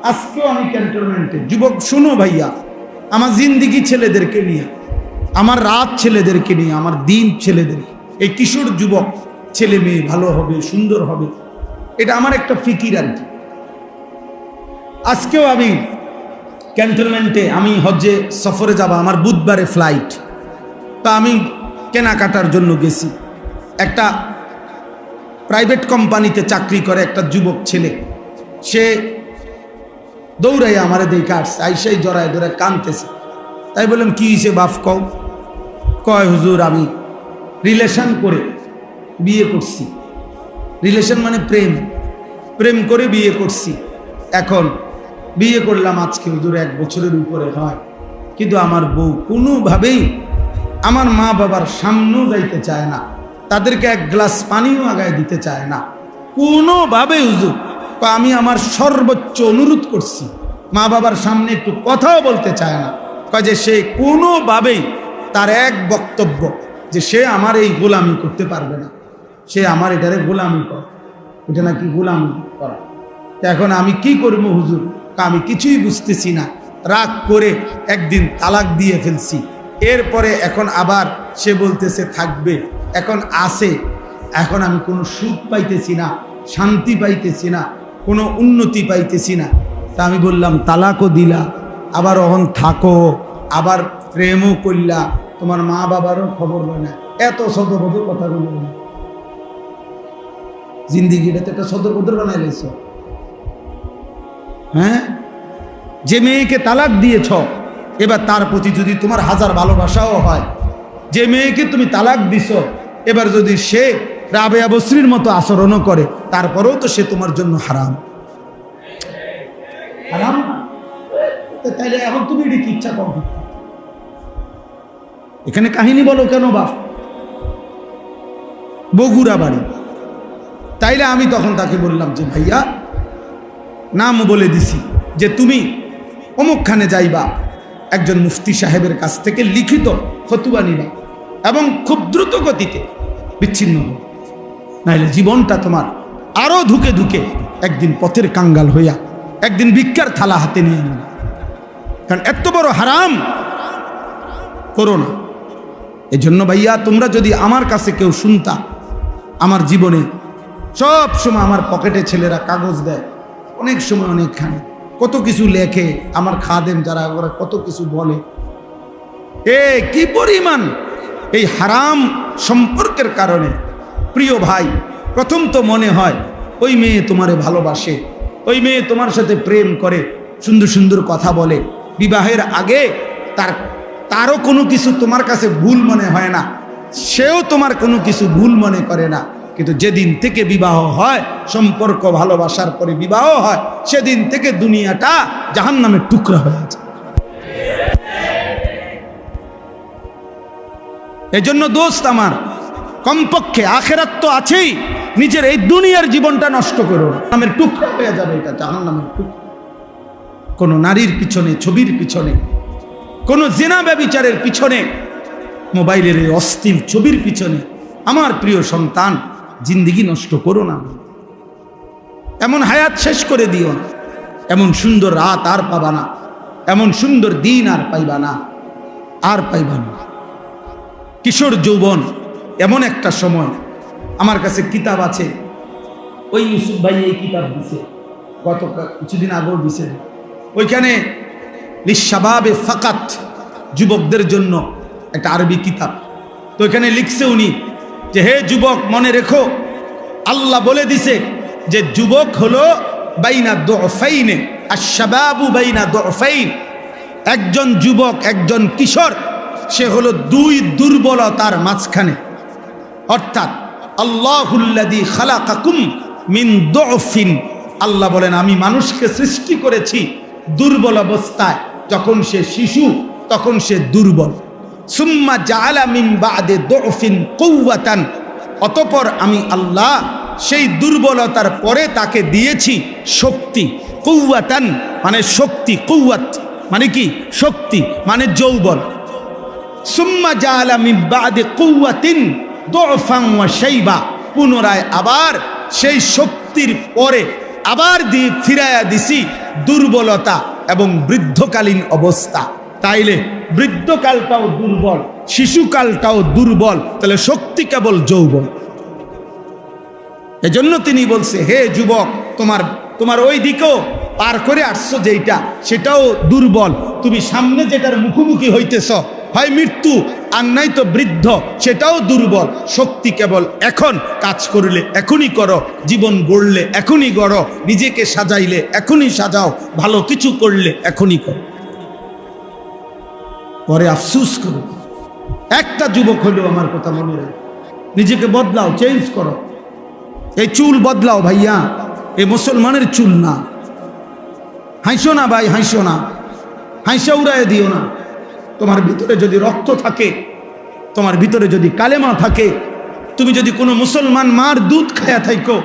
A: আজকেও আমি ক্যান্টনমেন্টে যুবক, শুনো ভাইয়া, আমার জিন্দিগি ছেলেদেরকে নিয়ে, আমার রাত ছেলেদেরকে নিয়ে, আমার দিন ছেলেদেরকে, এই কিশোর যুবক ছেলে মেয়ে ভালো হবে, সুন্দর হবে, এটা আমার একটা ফিকির আর কি। আজকেও আমি ক্যান্টনমেন্টে, আমি হজ্জে সফরে যাব, আমার বুধবারে ফ্লাইট, তা আমি কেনাকাটার জন্য গেছি। একটা প্রাইভেট কোম্পানিতে চাকরি করে একটা যুবক ছেলে, সে দৌড়াই আমারে দেখে আসছে, আইসাই জড়ায় ধরে কাঁদতেছে। তাই বললাম, কি হয়েছে বাপ কও? কয় হুজুর, আমি রিলেশন করে বিয়ে করছি। রিলেশন মানে প্রেম, প্রেম করে বিয়ে করছি। এখন বিয়ে করলাম আজকে হুজুর 1 বছরের উপরে হয়, কিন্তু আমার বউ কোনোভাবেই আমার মা বাবার সামনেও যাইতে চায় না, তাদেরকে 1 গ্লাস পানিও আগায় দিতে চায় না, কোনোভাবে হুজুর। আমি আমার সর্বোচ্চ অনুরোধ করছি, মা বাবার সামনে একটু কথাও বলতে চায় না। কয় যে সে কোনোভাবেই তার এক বক্তব্য যে সে আমার এই গোলামি করতে পারবে না, সে আমার এটারে গোলামি কর, এটা নাকি গোলামি করা। এখন আমি কি করবো হুজুর? আমি কিছুই বুঝতেছি না। রাগ করে একদিন তালাক দিয়ে ফেলছি। এরপরে এখন আবার সে বলতেছে থাকবে, এখন আসে। এখন আমি কোনো সুখ পাইতেছি না, শান্তি পাইতেছি না, কোনো উন্নতি পাইতেছি না। তা আমি বললাম তালাকও দিলা, আবার অহন থাকো, আবার প্রেমও করলা, তোমার মা বাবারও খবর হয় না। এত সদবদর কথাগুলো জিন্দিগিটা তো একটা সদবদর বানাই লাইছ। হ্যাঁ, যে মেয়েকে তালাক দিয়েছ, এবার তার প্রতি যদি তোমার হাজার ভালোবাসাও হয়, যে মেয়েকে তুমি তালাক দিছ, এবার যদি সে রাবেয়া বসরির মতো আচরণও করে, তারপরেও তো সে তোমার জন্য হারাম। হারাম না? তাইলে এখন তুমি এটি কি ইচ্ছা করো? এখানে কাহিনী বলো কেন বাপ? বগুড়া বাড়ি। তাইলে আমি তখন তাকে বললাম যে ভাইয়া, নাম বলে দিছি যে তুমি অমুকখানে যাইবা, একজন মুফতি সাহেবের কাছ থেকে লিখিত ফতুয়া নিবা এবং খুব দ্রুত গতিতে বিচ্ছিন্ন হবে, নাইলে জীবনটা তোমার আরো ধুকে ধুকে একদিন পথের কাঙ্গাল হইয়া একদিন ভিক্ষার থালা হাতে নিয়ে নেবে। কারণ এত বড় হারাম করো না। এই জন্য ভাইয়া, তোমরা যদি আমার কাছে কেউ শুনতা, আমার জীবনে সব সময় আমার পকেটে ছেলেরা কাগজ দেয়, অনেক সময় অনেকখানে কত কিছু লেখে, আমার খাদেম যারা ওরা কত কিছু বলে। কি পরিমাণ এই হারাম সম্পর্কের কারণে প্রিয় ভাই, প্রথম তো মনে হয় ওই মেয়ে তোমারে ভালোবাসে, ওই মেয়ে তোমার সাথে প্রেম করে, সুন্দর সুন্দর কথা বলে, বিবাহের আগে তারও কোনো কিছু তোমার কাছে ভুল মনে হয় না, সেও তোমার কোনো কিছু ভুল মনে করে না। কিন্তু যেদিন থেকে বিবাহ হয়, সম্পর্ক ভালোবাসার পরে বিবাহ হয়, সেদিন থেকে দুনিয়াটা জাহান্নামের টুকরা হয়ে আছে। এজন্য দোস্ত আমার, কমপক্ষে আখেরাত তো আছেই, নিজের এই দুনিয়ার জীবনটা নষ্ট করো, নামের টুকরা হয়ে যাবে, এটা জাহান্নামের টুকরা। কোন নারীর পিছনে, ছবির পিছনে, কোন জিনা ব্যভিচারের পিছনে, মোবাইলের এই অশ্লীল ছবির পিছনে আমার প্রিয় সন্তান জিন্দেগি নষ্ট করো না। এমন হায়াত শেষ করে দিও না, এমন সুন্দর রাত আর পাবা না, এমন সুন্দর দিন আর পাইবা না, আর পাইবা না। কিশোর যৌবন এমন একটা সময়, আমার কাছে কিতাব আছে, ওই ইউসুফ ভাই এই কিতাব দিছে, গত কিছুদিন আগেও দিছে, ওইখানে লিশাবাবে ফাকাত, যুবকদের জন্য একটা আরবি কিতাব। তো এখানে লিখছে উনি যে হে যুবক, মনে রেখো, আল্লাহ বলে দিছে যে যুবক হলো বাইনা দুফাইনে, আশ-শাবাবু বাইনা দুফাইন। একজন যুবক, একজন কিশোর, সে হলো দুই দুর্বলতার মাঝখানে। অর্থাৎ আল্লাহুল্লাযী খালাকাকুম মিন দুফিন, আল্লাহ বলেন আমি মানুষকে সৃষ্টি করেছি দুর্বল অবস্থায়। যখন সে শিশু তখন সে দুর্বল। সুম্মা জাআলা মিন বা'দে দুফিন কুওয়াতান, অতঃপর আমি আল্লাহ সেই দুর্বলতার পরে তাকে দিয়েছি শক্তি। কুওয়াতান মানে শক্তি, কুওয়াত মানে কি? শক্তি মানে যৌবন। সুম্মা জাআলা মিন বা'দে কুওয়াতিন দুফান ওয়া শাইবা, পুনরায় আবার সেই শক্তির পরে আবার দিয়ে ফিরাইয়া দিছি দুর্বলতা এবং বৃদ্ধকালীন অবস্থা। তাইলে বৃদ্ধকালটাও দুর্বল, শিশুকালটাও দুর্বল, তাহলে শক্তি কেবল যৌবন। এজন্য তিনি বলছে হে যুবক, তোমার ওই দিকেও পার করে আসছো যেটা, সেটাও দুর্বল। তুমি সামনে যেটার মুখোমুখি হইতেছ, হয় মৃত্যু আর নাই তো বৃদ্ধ, সেটাও দুর্বল। শক্তি কেবল এখন, কাজ করলে এখনই করো, জীবন গড়লে এখনই গড়ো, নিজেকে সাজাইলে এখনই সাজাও, ভালো কিছু করলে এখনই করো, পরে আফসুস করো। একটা যুবক হলেও আমার কথা মনে রাখো, নিজেকে বদলাও, চেঞ্জ করো। এই চুল বদলাও ভাইয়া, এই মুসলমানের চুল না। হাসো না ভাই, হাসো না, হাসা উড়ায় দিও না। তোমার ভিতরে যদি রক্ত থাকে, তোমার ভিতরে যদি কালেমা থাকে, তুমি যদি কোনো মুসলমান মার দুধ খায়া থাকো,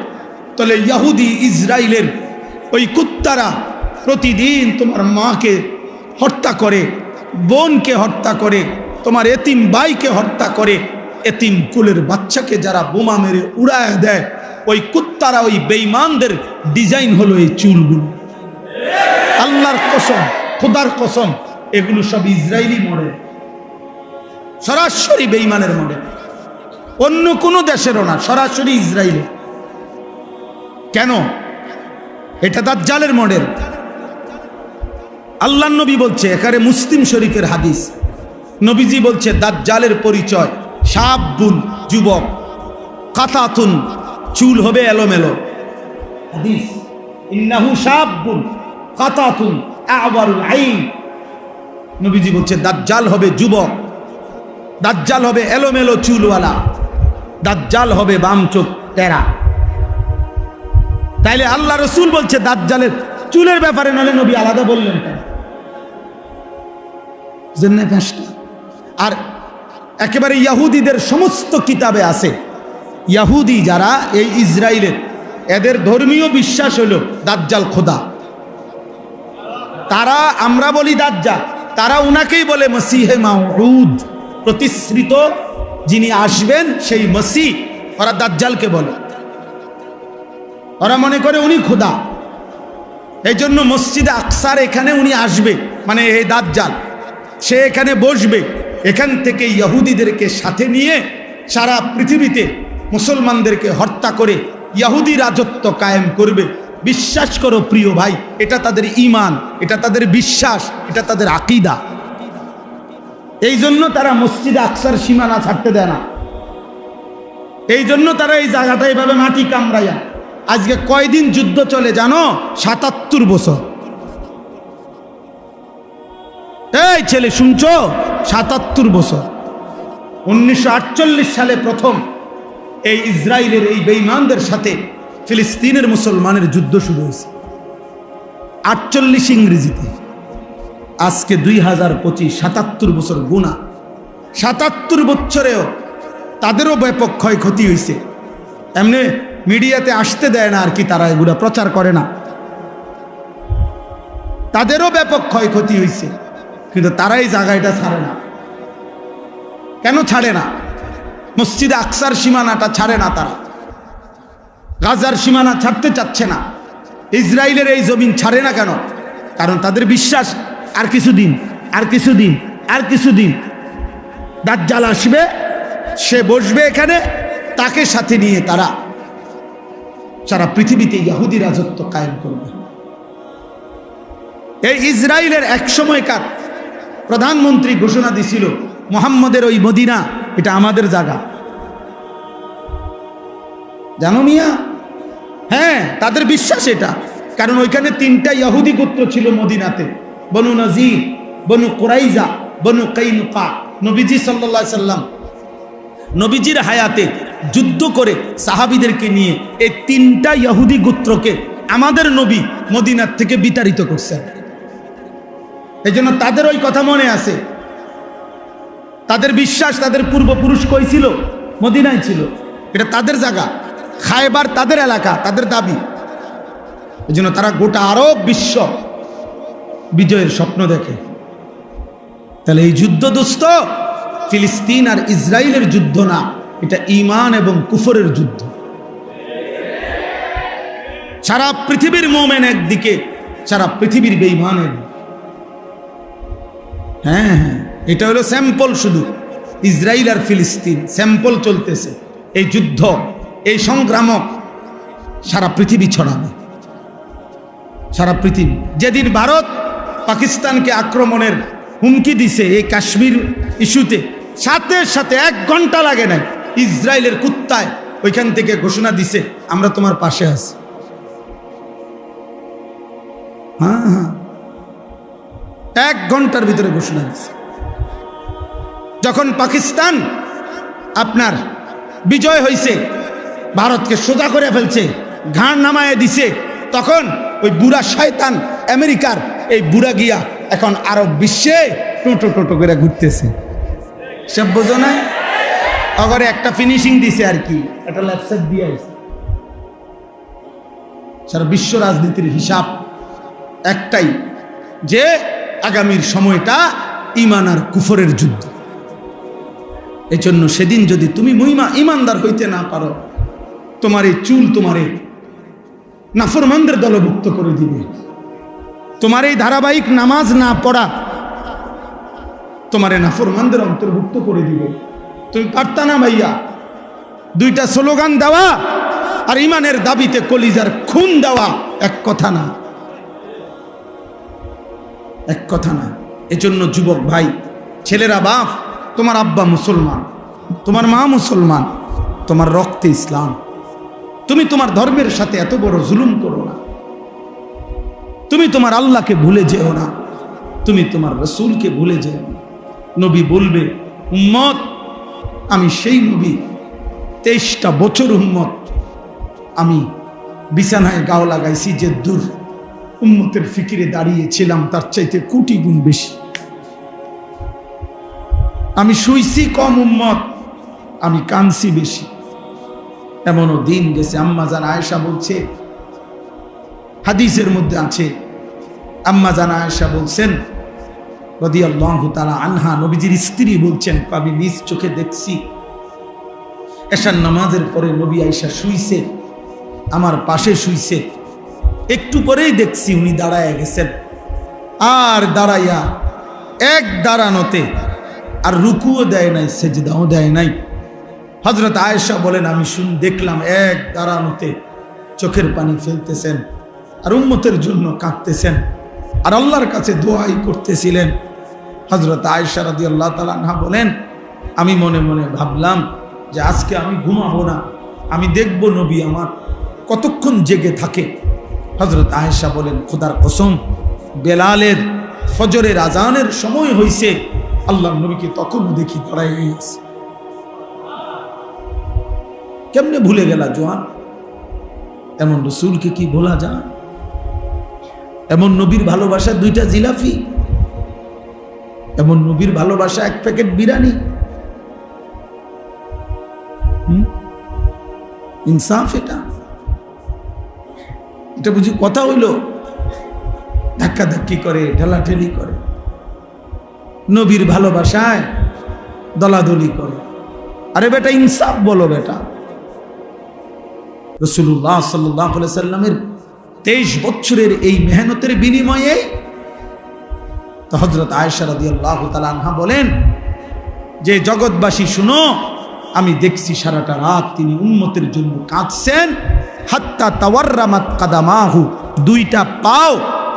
A: তাহলে ইহুদি ইসরায়েলের ওই কুত্তারা প্রতিদিন তোমার মাকে হত্যা করে, বোনকে হত্যা করে, তোমার এতিম ভাইকে হত্যা করে, এতিম কুলের বাচ্চাকে যারা বোমা মেরে উড়ায় দেয়, ওই কুত্তারা, ওই বেঈমানদের ডিজাইন হলো এই চুলগুলো। আল্লাহর কসম, খোদার কসম, এগুলো সব ইসরায়েলি মডেল, সরাসরি বেঈমানের মডেল, অন্য কোনো দেশেরও না, সরাসরি ইসরায়েলের। কেন? এটা দাজ্জালের মডেল। আল্লাহর নবী বলছে, এখানে মুসলিম শরীফের হাদিস, নবীজি বলছে দাজ্জালের পরিচয় শাবুন, যুবক, কাতাতুন, চুল হবে এলোমেলো। হাদিস, ইন্নাহু শাবুন কাতাতুন আ'ওয়ারুল আইন। নবীজি বলছে দাজ্জাল হবে যুবক, দাজ্জাল হবে এলোমেলো চুলওয়ালা, দাজ্জাল হবে বাম চোখ টেরা। তাইলে আল্লাহ রসুল বলছে দাজ্জালের চুলের ব্যাপারে, নালে নবী আলাদা বললেন কেন? আর একেবারে ইহুদিদের সমস্ত কিতাবে আছে, ইহুদি যারা এই ইসরায়েলের, এদের ধর্মীয় বিশ্বাস হলো দাজ্জাল খোদা। তারা, আমরা বলি দাজ্জাল, তারা উনাকেই বলে মসিহে মাউউদ, প্রতিশ্রিত যিনি আসবেন সেই মসিহ, ওরা দাজ্জালকে বলে। ওরা মনে করে উনি খোদা। এই জন্য মসজিদে আকসার এখানে উনি আসবে, মানে এই দাজ্জাল, সে এখানে বসবে, এখান থেকে ইহুদিদেরকে সাথে নিয়ে সারা পৃথিবীতে মুসলমানদেরকে হত্যা করে ইহুদি রাজত্ব কায়েম করবে। বিশ্বাস করো প্রিয় ভাই, এটা তাদের ঈমান, এটা তাদের বিশ্বাস, এটা তাদের আকীদা। এই জন্য তারা মসজিদে আকসার সীমানা ছাড়তে দেয় না। এই জন্য তারা এই জায়গাটা এইভাবে মাটি কামড়াইয়া, আজকে কয়দিন যুদ্ধ চলে জানো? ৭৭ বছর। এই ছেলে শুনছো? ৭৭ বছর। 1948 সালে প্রথম এই ইসরায়েলের এই বেঈমানদের সাথে ফিলিস্তিনের মুসলমানের যুদ্ধ শুরু হয়েছে। 48 ইংরেজিতে, আজকে 2025, ৭৭ বছর গুণা। ৭৭ বছরেও তাদেরও ব্যাপক ক্ষয়ক্ষতি হয়েছে। এমনি মিডিয়াতে আসতে দেয় না আর কি, তারা এগুলো প্রচার করে না। তাদেরও ব্যাপক ক্ষয়ক্ষতি হয়েছে, কিন্তু তারা এই জায়গাটা ছাড়ে না। কেন ছাড়ে না? মসজিদে আকসার সীমানাটা ছাড়ে না তারা, গাজার সীমানা ছাড়তে চাচ্ছে না, ইসরায়েলের এই জমিন ছাড়ে না। কেন? কারণ তাদের বিশ্বাস আর কিছুদিন, আর কিছুদিন, আর কিছুদিন দাজ্জাল আসবে, সে বসবে এখানে, তাকে সাথে নিয়ে তারা সারা পৃথিবীতে ইহুদি রাজত্ব কায়েম করবে। এই ইসরায়েলের এক সময়কার প্রধানমন্ত্রী ঘোষণা দিছিল, মুহাম্মদের ওই মদিনা এটা আমাদের জায়গা। জানো মিয়া? হ্যাঁ, তাদের বিশ্বাস এটা। কারণ ওইখানে 3টা ইহুদি গোত্র ছিল মদিনাতে, বনু নজির, বনু কুরাইজা, বনু কাইনুকা। নবীজি সাল্লাল্লাহু আলাইহি সাল্লাম নবীজির হায়াতে যুদ্ধ করে সাহাবীদেরকে নিয়ে এই 3টা ইহুদি গোত্রকে আমাদের নবী মদিনার থেকে বিতাড়িত করছেন। এই জন্য তাদের ওই কথা মনে আছে। তাদের বিশ্বাস, তাদের পূর্বপুরুষ কই ছিল? মদিনায় ছিল, এটা তাদের জায়গা, খায়বার তাদের এলাকা, তাদের দাবি। এই জন্য তারা গোটা আরব বিশ্ব বিজয়ের স্বপ্ন দেখে। তাহলে এই যুদ্ধ দোস্ত ফিলিস্তিন আর ইসরায়েলের যুদ্ধ না, এটা ঈমান এবং কুফরের যুদ্ধ। সারা পৃথিবীর মুমিন একদিকে, সারা পৃথিবীর বেঈমান একদিকে। হ্যাঁ হ্যাঁ, এটা হলো স্যাম্পল, শুধু ইসরায়েল আর ফিলিস্তিন স্যাম্পল চলতেছে। এই যুদ্ধ, এই সংগ্রামক সারা পৃথিবী ছড়াবে, সারা পৃথিবী। যেদিন ভারত পাকিস্তানকে আক্রমণের হুমকি দিছে এই কাশ্মীর ইস্যুতে, সাথে সাথে 1 ঘন্টা লাগে নাই, ইসরায়েলের কুত্তায় ওইখান থেকে ঘোষণা দিছে আমরা তোমার পাশে আছি। হ্যাঁ হ্যাঁ, 1 ঘন্টার ভিতরে ঘোষণা দিছে। যখন পাকিস্তান আপনার বিজয় হয়েছে, ভারতকে সোজা করে ফেলছে, ঘাড় নামায় দিছে, তখন ওই বুড়া শয়তান আমেরিকার এই বুড়া গিয়া এখন আরব বিশ্বে টোটো টোটো করে ঘুরতেছে। সব বোঝো না? অগরে একটা ফিনিশিং দিছে আর কি, একটা ল্যাপসাইড দিয়ে আসছে। সারা বিশ্ব রাজনীতির হিসাব একটাই, যে আগামীর সময়টা ঈমান আর কুফরের যুদ্ধ। এজন্য সেদিন যদি তুমি ঈমানদার হইতে না পারো, তোমার এই চুল তোমারে নাফরমানদের দলভুক্ত করে দিবে। তোমার এই ধারাবাহিক নামাজ না পড়া তোমারে নাফরমানদের অন্তর্ভুক্ত করে দিবে। তুমি পারতা না ভাইয়া দুইটা স্লোগান দেওয়া আর ইমানের দাবিতে কলিজার খুন দেওয়া এক কথা না, এক কথা না। এজন্য যুবক ভাই, ছেলেরা, বাপ, তোমার আব্বা মুসলমান, তোমার মা মুসলমান, তোমার রক্তে ইসলাম। তুমি তোমার ধর্মের সাথে এত বড় জুলুম করো না। তুমি তোমার আল্লাহকে ভুলে যেও না, তুমি তোমার রসুলকে ভুলে যেও না। নবী বলবে, উম্মত আমি সেই নবী, 23টা বছর উম্মত আমি বিছানায় গাও লাগাইছি, যে দূর উম্মতের ফিকিরে দাঁড়িয়েছিলাম তার চাইতে কোটি গুণ বেশি। আমি শুইছি কম উম্মত, আমি কাঁদছি বেশি। এমনও দিন গেছে, আম্মা জান আয়েশা বলছে, হাদিসের মধ্যে আছে, আম্মা জান আয়েশা বলছেন রাদিয়াল্লাহু তাআলা আনহা, নবীজির স্ত্রী বলছেন, আমি নিজ চোখে দেখছি এশার নামাজের পরে নবী আয়েশা শুইছে, আমার পাশে শুইছে। একটু পরেই দেখছি উনি দাঁড়ায় গেছেন, আর দাঁড়াইয়া এক দাঁড়ানোতে আর রুকুও দেয় নাই, সেজদাও দেয় নাই। হযরত আয়েশা বলেন, আমি দেখলাম এক দাঁড়ানোতে চোখের পানি ফেলতেছেন আর উম্মতের জন্য কাঁদতেছেন আর আল্লাহর কাছে দোয়াই করতেছিলেন। হযরত আয়েশা রাদিয়াল্লাহু তাআলা আনহা বলেন, আমি মনে মনে ভাবলাম যে আজকে আমি ঘুমাবো না, আমি দেখব নবী আমার কতক্ষণ জেগে থাকে। হযরত আয়েশা বলেন, খোদার কসম, বেলালের ফজরের আজানের সময় হইছে, আল্লাহর নবীকে তখনও দেখি দাঁড়ায় আছে। কেমনে ভুলে গেলা জোয়ান? এমন রসুলকে কি ভোলা যায়? এমন নবীর ভালোবাসা 2টা জিলাপি, এমন নবীর ভালোবাসা 1 প্যাকেট বিরিয়ানি। ইনসাফ এটা? এটা বুঝি কথা হইল? ধাক্কাধাক্কি করে, ঠেলাঠেলি করে, নবীর ভালোবাসায় দলাদলি করে। আরে বেটা ইনসাফ বলো বেটা। রাসূলুল্লাহ সাল্লাল্লাহু আলাইহি সাল্লামের 23 বছরের এই মেহনতের বিনিময়ে তো হযরত আয়েশা রাদিয়াল্লাহু তাআলা আনহা বলেন যে, জগৎবাসী শুনো, আমি দেখছি সারাটা রাত তিনি উম্মতের জন্য কাঁদছেন। হাত্তা তাওয়াররামাত কাদামাহু, 2টা পাও,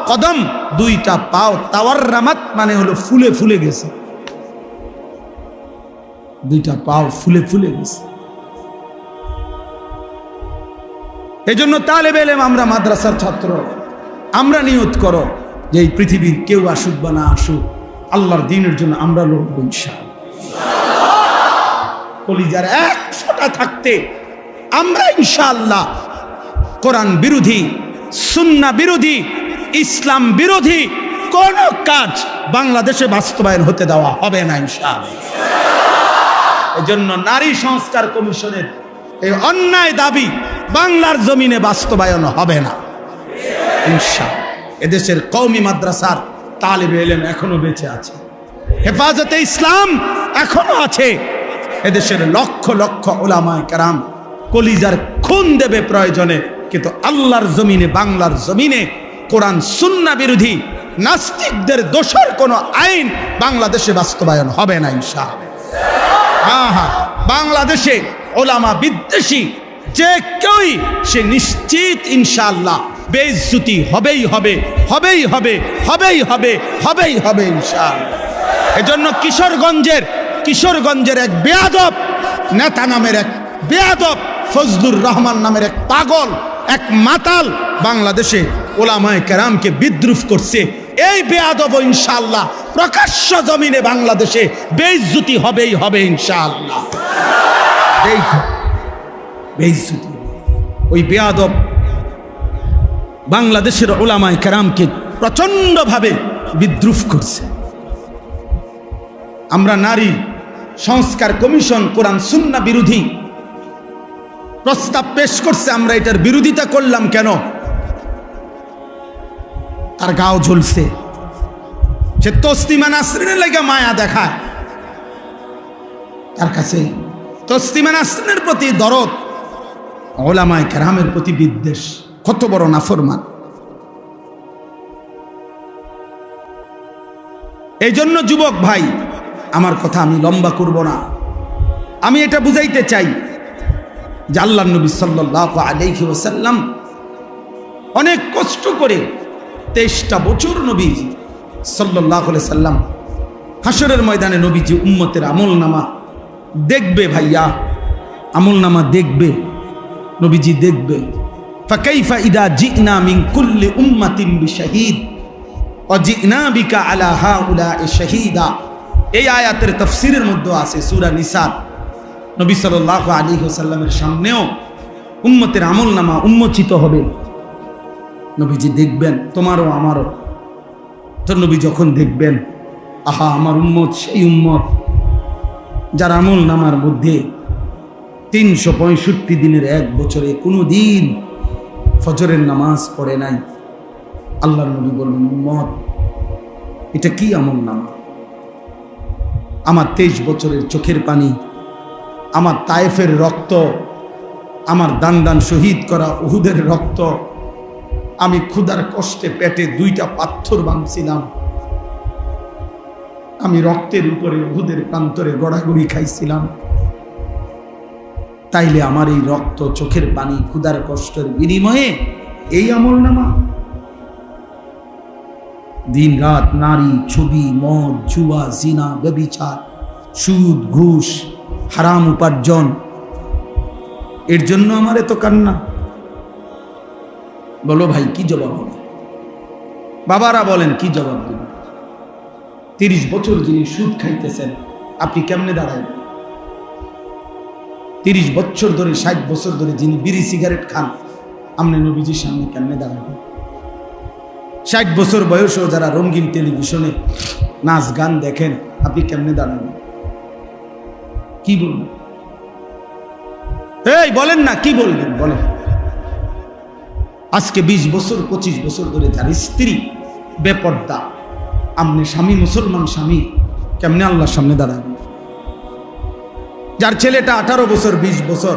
A: কদম 2টা পাও, তাওয়াররামাত মানে হলো ফুলে ফুলে গেছে, 2টা পাও ফুলে ফুলে গেছে। এই জন্য তালেবে ইলম আমরা, মাদ্রাসার ছাত্র, আমরা নিয়ত করো যে এই পৃথিবীর কেউ আসুক বা না আসুক, আল্লাহর দ্বীনের জন্য আমরা লড়বো ইনশাআল্লাহ। কলিজার 1 ফোঁটা থাকতে আমরা ইনশাআল্লাহ কোরআন বিরোধী, সুন্নাহ বিরোধী, ইসলাম বিরোধী কোন কাজ বাংলাদেশে বাস্তবায়ন হতে দেওয়া হবে না ইনশাআল্লাহ। এজন্য নারী সংস্কার কমিশনের এই অন্যায় দাবি বাংলার জমিনে বাস্তবায়ন হবে না ইনশাআল্লাহ। এদেশের কওমি মাদ্রাসার তালেবে ইলম এখনো বেঁচে আছে, হেফাজতে ইসলাম এখনো আছে। এদেশের লক্ষ লক্ষ উলামায়ে কেরাম কলিজার খুন দেবে প্রয়োজনে, কিন্তু আল্লাহর জমিনে, বাংলার জমিনে কোরআন সুন্নাহ বিরোধী নাস্তিকদের দোষর কোনো আইন বাংলাদেশে বাস্তবায়ন হবে না ইনশাআল্লাহ। হ্যাঁ, বাংলাদেশে উলামা বিদ্বেষী যে কেউই সে নিশ্চিত ইনশাআল্লাহ বেইজ্জতি হবেই হবে, হবেই হবে, হবেই হবে, হবেই হবে ইনশাআল্লাহ। এজন্য কিশোরগঞ্জের এক বেয়াদব নেতা নামের এক বেয়াদব, ফজলুর রহমান নামের এক পাগল, এক মাতাল বাংলাদেশে উলামায়ে কেরামকে বিদ্রুপ করছে। এই বেয়াদব ইনশাআল্লাহ প্রকাশ্য জমিনে বাংলাদেশে বেইজ্জতি হবেই হবে ইনশাআল্লাহ। বেইজ্জতি। ওই বেয়াদব বাংলাদেশের উলামায়ে কেরামকে প্রচন্ডভাবে বিদ্রুপ করছে। আমরা নারী সংস্কার কমিশন কোরআন সুন্নাহ বিরোধী প্রস্তাব পেশ করছে, আমরা এটার বিরোধিতা করলাম কেন? তার গাও ঝুলছে, সে তসলিমা নাসরিনের লাগা মায়া দেখায়, তার কাছে তসলিমা নাসরিনের প্রতি দরদ, উলামায়ে কেরামের প্রতি বিদ্বেষ। কত বড় নাফরমান! এই জন্য যুবক ভাই, আমার কথা আমি লম্বা করব না, আমি এটা বুঝাইতে চাই যে আল্লাহর নবী সাল্লাল্লাহু আলাইহি ওয়াসাল্লাম অনেক কষ্ট করে 23টা বছর নবী সাল্লাল্লাহু আলাইহি সাল্লাম হাসরের ময়দানে নবীজি উম্মতের আমলনামা দেখবে। ভাইয়া, আমলনামা দেখবে, নবীজি দেখবে। ফাকাইফা ইদা জিনা মিন কুল্লি উম্মাতিন বিশাহিদ ওয়া জিনা বিকা আলা হাউলা'i শাহীদা। এই আয়াতের তাফসীরের মধ্যে আছে সূরা নিসা। নবী সাল্লাল্লাহু আলাইহি ওয়াসাল্লামের সামনেও উম্মতের আমলনামা উন্মোচিত হবে, নবীজি দেখবেন, তোমারও আমারও। তো নবী যখন দেখবেন, আহা, আমার উম্মত সেই উম্মত যার আমলনামার মধ্যে 365 দিনের এক বছরে কোনো দিন ফজরের নামাজ পড়ে নাই। আল্লাহর নবী বললেন, উম্মত, এটা কি আমলনামা? আমার 23 বছরের চোখের পানি, আমার তায়েফের রক্ত, আমার দান দান শহীদ করা উহুদের রক্ত, আমি ক্ষুধার কষ্টে পেটে 2টা পাথর বাঁধছিলাম, আমি রক্তের উপরে উহুদের প্রান্তরে গড়াগড়ি খাইছিলাম, তাইলে আমার এই রক্ত, চোখের পানি, ক্ষুধার কষ্টের বিনিময়ে এই আমলনামা? দিন রাত নারী, ছবি, মদ, জুয়া, জিনা, ব্যভিচার, সুদ, ঘুষ, হারাম উপার্জন, এর জন্য আমার এত কান্না? বলো ভাই, কি জবাব হবে? বাবারা বলেন, কি জবাব দেবেন? 30 বছর যিনি সুদ খাইতেছেন, আপনি কেমনে দাঁড়াবেন? 30 বছর ধরে, 60 বছর ধরে যিনি বিড়ি সিগারেট খান, আপনি নবীজির সামনে কেমনে দাঁড়াবেন? 60 বছর বয়সেও যারা রঙিন টেলিভিশনে নাচ গান দেখেন, আপনি কেমনে দাঁড়াবেন? কি বলবেন? এই বলেন না, কি বলবেন বলেন? আজকে 20 বছর 25 বছর ধরে যার স্ত্রী বেপর্দা, আপনি স্বামী, মুসলমান স্বামী, কেমনে আল্লাহর সামনে দাঁড়াবেন? যার ছেলেটা 18 বছর 20 বছর,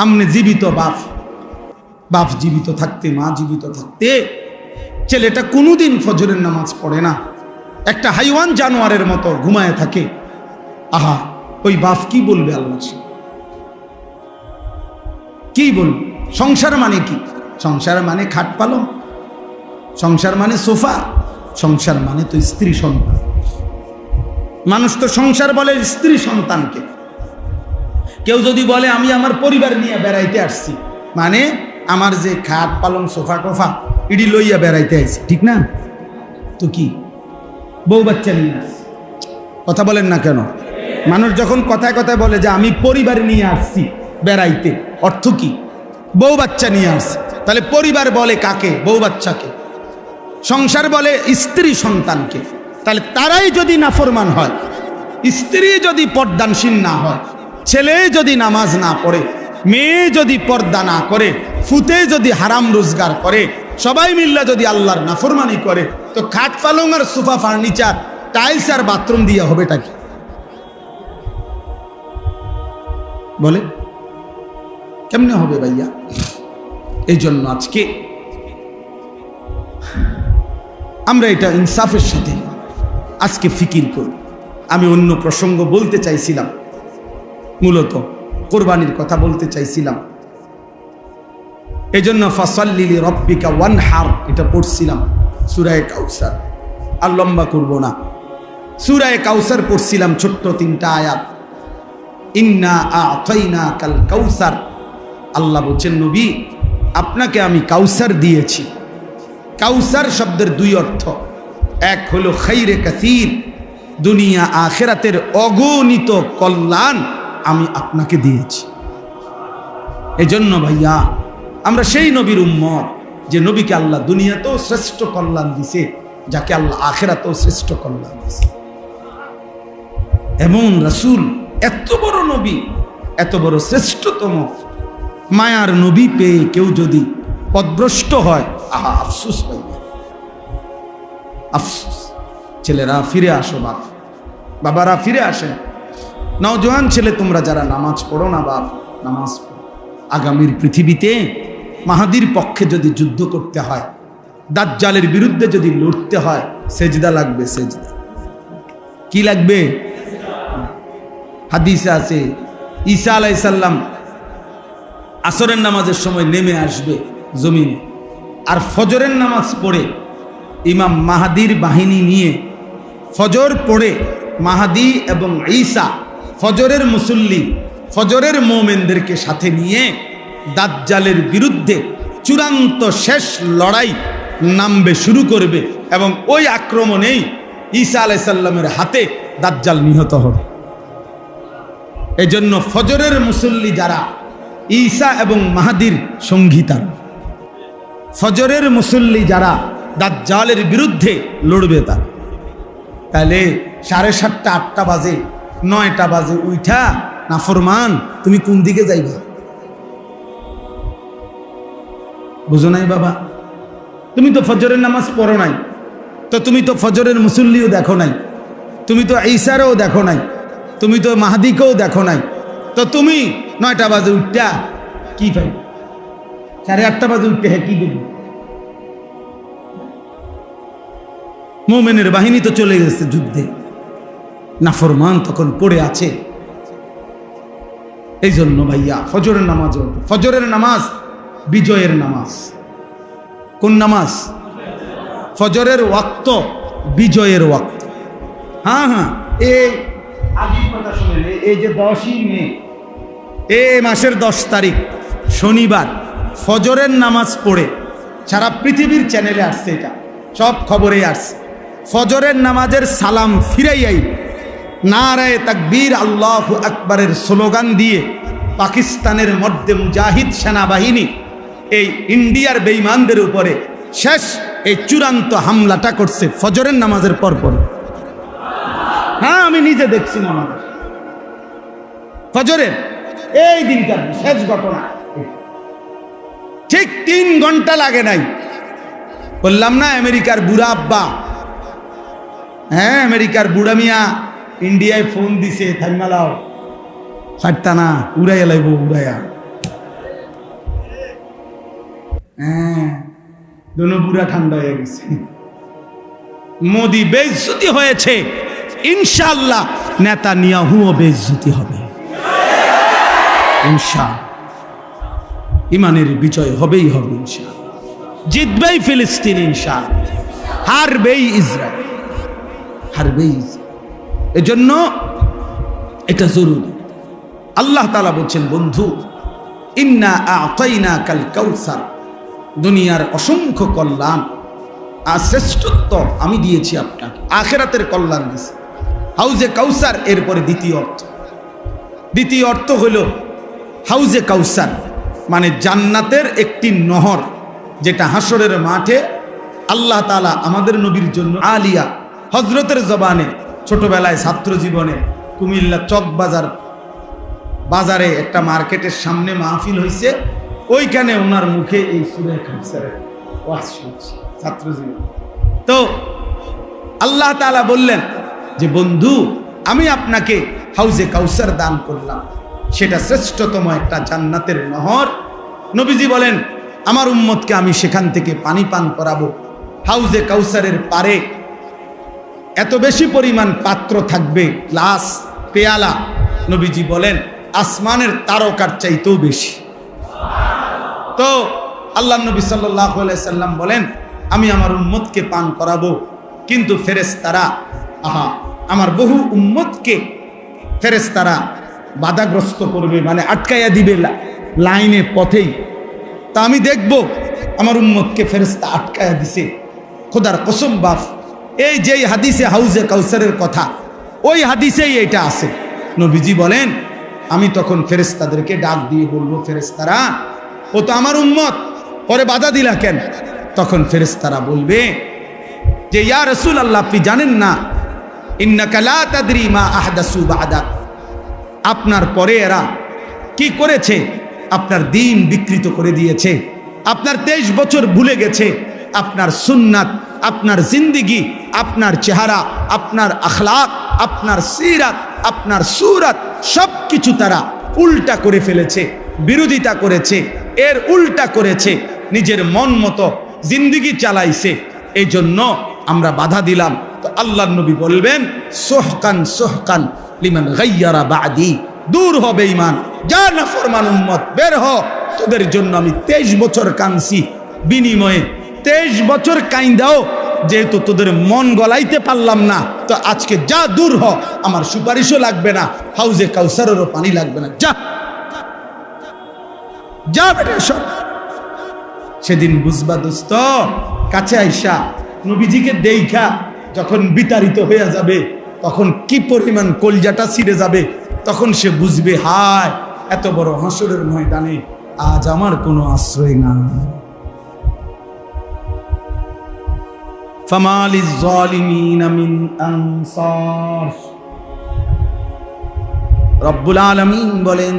A: আপনি জীবিত বাপ, বাপ জীবিত থাকতে, মা জীবিত থাকতে ছেলেটা কোনোদিন ফজরের নামাজ পড়ে না, একটা হাইওয়ান জানোয়ারের মতো ঘুমায় থাকে, আহা, ওই বাপ কি বলবে আল্লাহর সামনে? কি বলবে? সংসার মানে কি? সংসার মানে খাট পালং, সংসার মানে সোফা, সংসার মানে তো স্ত্রী সন্তান। মানুষ তো সংসার বলে স্ত্রী সন্তানকে। কেউ যদি বলে আমি আমার পরিবার নিয়ে বেড়াইতে আসছি, মানে আমার যে খাট পালং, সোফা টোফা, ইডি লইয়া বেড়াইতে আসছি, ঠিক না? তো কি বউ বাচ্চা নিয়ে আসছি? কথা বলেন না কেন? মানুষ যখন কথায় কথায় বলে যে আমি পরিবার নিয়ে আসছি বেড়াইতে, অর্থ কি? বউ বাচ্চা নিয়ে আসছে। তাহলে পরিবার বলে কাকে? বউ বাচ্চাকে। সংসার বলে স্ত্রী সন্তানকে। তাহলে তারাই যদি নাফরমান হয়, স্ত্রী যদি পর্দানশীল না হয়, ছেলে যদি নামাজ না পড়ে, মেয়ে যদি পর্দা না করে, ফুতে যদি হারাম রোজগার করে, সবাই মিল্লা যদি আল্লাহর নাফরমানি করে, তো খাট পালং আর সোফা ফার্নিচার, টাইলস আর বাথরুম দিয়ে হবেটা কি? বলে কেমনে হবে ভাইয়া? এই জন্য আজকে আমরা এটা ইনসাফের সাথে আজকে ফিকির করি। আমি অন্য প্রসঙ্গ বলতে চাইছিলাম, মূলত কোরবানির কথা বলতে চাইছিলাম। এই জন্য ফাসাল্লি লিরাব্বিকা ওয়ানহার এটা পড়ছিলাম, সূরা কাউসার। আর লম্বা করব না, সূরা কাউসার পড়ছিলাম, ছোট্ট 3টা আয়াত। ইন্না আ'তাইনাকাল কাউসার, আল্লাহ বলছেন নবী আপনাকে আমি কাউসার দিয়েছি। কাউসার শব্দের 2 অর্থ, এক হলো খাইরে কাসীর, দুনিয়া আখিরাতের অগণিত কল্যাণ আমি আপনাকে দিয়েছি। এজন্য ভাইয়া আমরা সেই নবীর উম্মত যে নবীকে আল্লাহ দুনিয়াতেও শ্রেষ্ঠ কল্যাণ দিছে, যাকে আল্লাহ আখিরাতেও শ্রেষ্ঠ কল্যাণ দিছে। এমন রাসূল, এত বড় নবী, এত বড় শ্রেষ্ঠতম মায়ার নবী পেয়ে কেউ যদি পথভ্রষ্ট হয়, আহা আফসোস ভাইয়া, আফসোস। ছেলেরা ফিরে আসো, বাপ বাবারা ফিরে আসেন। নওজোয়ান ছেলে তোমরা যারা নামাজ পড়ো না বাপ, নামাজ পড়ো। আগামীর পৃথিবীতে মাহাদির পক্ষে যদি যুদ্ধ করতে হয়, দাজ্জালের বিরুদ্ধে যদি লড়তে হয়, সেজদা লাগবে। সেজদা কি লাগবে? হাদিসে আছে ঈসা আলাইহিস সালাম আসরের নামাজের সময় নেমে আসবে জমিনে, আর ফজরের নামাজ পড়ে ইমাম মাহাদির বাহিনী নিয়ে ফজর পড়ে মাহাদি এবং ঈসা ফজরের মুসল্লি, ফজরের মোমেনদেরকে সাথে নিয়ে দাজ্জালের বিরুদ্ধে চূড়ান্ত শেষ লড়াই নামবে, শুরু করবে, এবং ওই আক্রমণেই ঈসা আলাইহিস সালামের হাতে দাজ্জাল নিহত হবে। এজন্য ফজরের মুসল্লি যারা ঈসা এবং মাহাদির সঙ্গী, তারা ফজরের মুসল্লি যারা দাজ্জালের বিরুদ্ধে লড়বে, তারা তাহলে 7:30 8টা বাজে 9টা বাজে উঠা নাফরমান তুমি কোন দিকে যাইবা? বুঝো নাই বাবা? তুমি তো ফজরের নামাজ পড়ো নাই, তো তুমি তো ফজরের মুসল্লিও দেখো নাই, তুমি তো ঈসারও দেখো নাই, তুমি তো মাহাদিকেও দেখো নাই, তো তুমি 9টা বাজে উঠটা কি পাই? 8:30 বাজে উঠতে হ্যাঁ কি দেব? মোমেনের বাহিনী তো চলে গেছে যুদ্ধে, নাফরমান তখন পড়ে আছে। এই জন্য ভাইয়া ফজরের নামাজ, ফজরের নামাজ বিজয়ের নামাজ। কোন নামাজ? ফজরের ওয়াক্ত বিজয়ের ওয়াক্ত। হ্যাঁ হ্যাঁ, এই আগের কথা শুনেন, এই যে 10ই মে, এই মাসের 10 তারিখ শনিবার ফজরের নামাজ পড়ে সারা পৃথিবীর চ্যানেলে আসছে, এটা সব খবরেই আসছে। ফজরের নামাজের সালাম ফিরাইয়াই নারায়ে তাকবীর আল্লাহু আকবারের স্লোগান দিয়ে পাকিস্তানের মধ্যে মুজাহিদ সেনাবাহিনী এই ইন্ডিয়ার বেঈমানদের উপরে শেষ এই চূড়ান্ত হামলাটা করছে ফজরের নামাজের পরপর। হ্যাঁ, আমি নিজে দেখছি নামাজ ফজরের এই দিনটার শেষ ঘটনা। ঠিক 3 ঘন্টা লাগে নাই, বললাম না আমেরিকার বুড়া আব্বা, হ্যাঁ আমেরিকার বুড়া মিয়া ইন্ডিয়ায় ফোন দিছে, থাইমালাও ছাড়তা না, উড়াইয়া লাইব উড়াইয়া। হ্যাঁ, দোনো বুড়া ঠান্ডা হয়ে গেছে। মোদি বেইজ্জতি হয়েছে, ইনশাআল্লাহ নেতানিয়াহুও বেইজ্জতি হবে ইনশাআল্লাহ। ইমানের বিজয় হবেই হবে ইনশাআল্লাহ, জিতবেই ফিলিস্তিন ইনশাআল্লাহ, হারবেই ইসরায়েল, হারবেই ইসরায়েল। এজন্য এটা জরুরি। আল্লাহ তাআলা বলছেন, বন্ধু ইন্না আ'তাইনাকাল কাউসার, দুনিয়ার অসংখ্য কল্যাণ আর শ্রেষ্ঠত্ব আমি দিয়েছি আপনাকে, আখিরাতের কল্যাণ দিয়েছি। হাউজে কাউসার এরপরে দ্বিতীয় অর্থ হইল হাউজে কাউসার মানে জান্নাতের একটি নহর, যেটা হাসরের মাঠে আল্লাহ তাআলা আমাদের নবীর জন্য আলিয়া হযরতের জবানে ছোটবেলায় ছাত্র জীবনে কুমিল্লা চক বাজারে একটা মার্কেটের সামনে মাহফিল হয়েছে, ওইখানে ওনার মুখে এই সূরা কাউসারের ওয়াজ শুনছি ছাত্র জীবন। তো আল্লাহ তাআলা বললেন যে বন্ধু আমি আপনাকে হাউজে কাউসার দান করলাম, সেটা শ্রেষ্ঠতম একটা জান্নাতের নহর। নবীজি বলেন আমার উম্মতকে আমি সেখান থেকে পানি পান করাবো। হাউজে কাউসারের পারে এত বেশি পরিমাণ পাত্র থাকবে, গ্লাস পেয়ালা, নবীজি বলেন আসমানের তারকার চাইতেও বেশি। তো আল্লাহ নবী সাল্লাল্লাহু আলাইহি সাল্লাম বলেন আমি আমার উম্মতকে পান করাবো, কিন্তু ফেরেশতারা আমার বহু উম্মতকে ফেরেশতারা বাধাগ্রস্ত করবে, মানে আটকাইয়া দিবে লাইনে পথেই। তা আমি দেখব আমার উম্মতকে ফেরেশতা আটকাইয়া দিছে। খোদার কসম বাপ, এই যেই হাদিসে হাউজে কাউসারের কথা, ওই হাদিসেই এটা আছে। নবীজি বলেন আমি তখন ফেরেশতাদেরকে ডাক দিয়ে বলবো, ফেরেশতারা ও তো আমার উম্মত, পরে বাধা দিলা কেন? তখন ফেরেশতারা বলবে যে ইয়া রাসূলুল্লাহ আপনি জানেন না, ইন্নাকা লা তাদরি মা আহদাসু বা'দাক, আপনার পরে এরা কি করেছে, আপনার দিন বিকৃত করে দিয়েছে, আপনার 23 বছর ভুলে গেছে, আপনার সুন্নাত আপনার জিন্দিগি, আপনার চেহারা, আপনার আখলাক, আপনার সিরাত, আপনার সুরাত সব কিছু তারা উল্টা করে ফেলেছে, বিরোধিতা করেছে, এর উল্টা করেছে, নিজের মন মতো জিন্দিগি চালাইছে। এই জন্য আমরা বাধা দিলাম। তো আল্লাহর নবী বলবেন সোহকান সোহকান লিমান গাইয়ারা বাদি, দূর হবে ঈমান, যা নাফরমান উম্মত বের হ, তোদের জন্য আমি 23 বছর কাঁদছি, বিনিময়ে 23 বছর কাইন্দাও যেহেতু তোদের মন গলাইতে পারলাম না, তো আজকে যা দূর হ, আমার সুপারিশও লাগবে না, হাউজে কাউসারেরও পানি লাগবে না, যা যা বেটা সব। সেদিন বুঝবা দোস্ত, কাছে আইসা নবীজিকে দেইখা যখন বিতাড়িত হয়ে যাবে, তখন কি পরিমাণ কলজাটা ছিঁড়ে যাবে, তখন সে বুঝবে হায় এত বড় হাসরের ময়দানে আজ আমার কোনো আশ্রয় না। ফামালিজ জালিমিনা মিন আনসার। রব্বুল আলামিন বলেন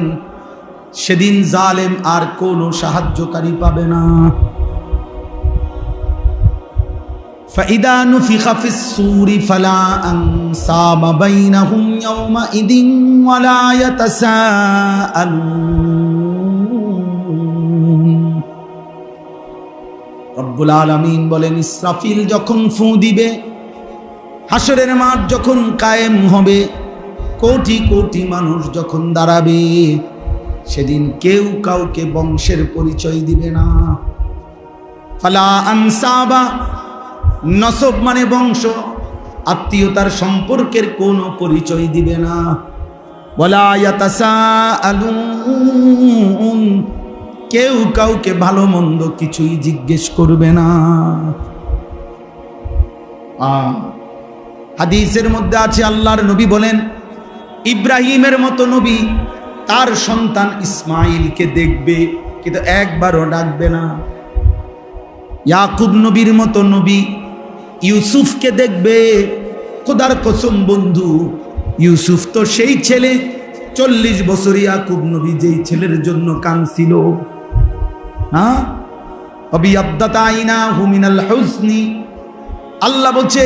A: সেদিন জালেম আর কোনো সাহায্যকারী পাবে না। فإذا نفخ في الصور فلا أنساب بينهم يومئذ ولا يتساءلون। রব্বুল আলামিন বলেন ইসরাফিল যখন ফু দিবে, হাসরের মাঠ যখন কায়েম হবে, কোটি কোটি মানুষ যখন দাঁড়াবে, সেদিন কেউ কাউকে বংশের পরিচয় দিবে না। ফালা আনসাবা, নসব মানে বংশ, আত্মীয়তার সম্পর্কের কোনো পরিচয় দিবে না। ওয়ালা ইয়াতাসাআলুন, কেউ কাউকে ভালো মন্দ কিছুই জিজ্ঞেস করবে না। হাদিসের মধ্যে আছে আল্লাহর নবী বলেন ইব্রাহিমের মতো নবী তার সন্তান ইসমাইলকে দেখবে, কিন্তু একবারও ডাকবে না। ইয়াকুব নবীর মতো নবী ইউসুফকে দেখবে। খোদার কসম বন্ধু, ইউসুফ তো সেই ছেলে, 40 বছর ইয়াকুব নবী যেই ছেলের জন্য কাঁদছিল, হ্যাঁ, অবিয়াদ্দাত আইনাহু মিনাল হুজনি। আল্লাহ বলছে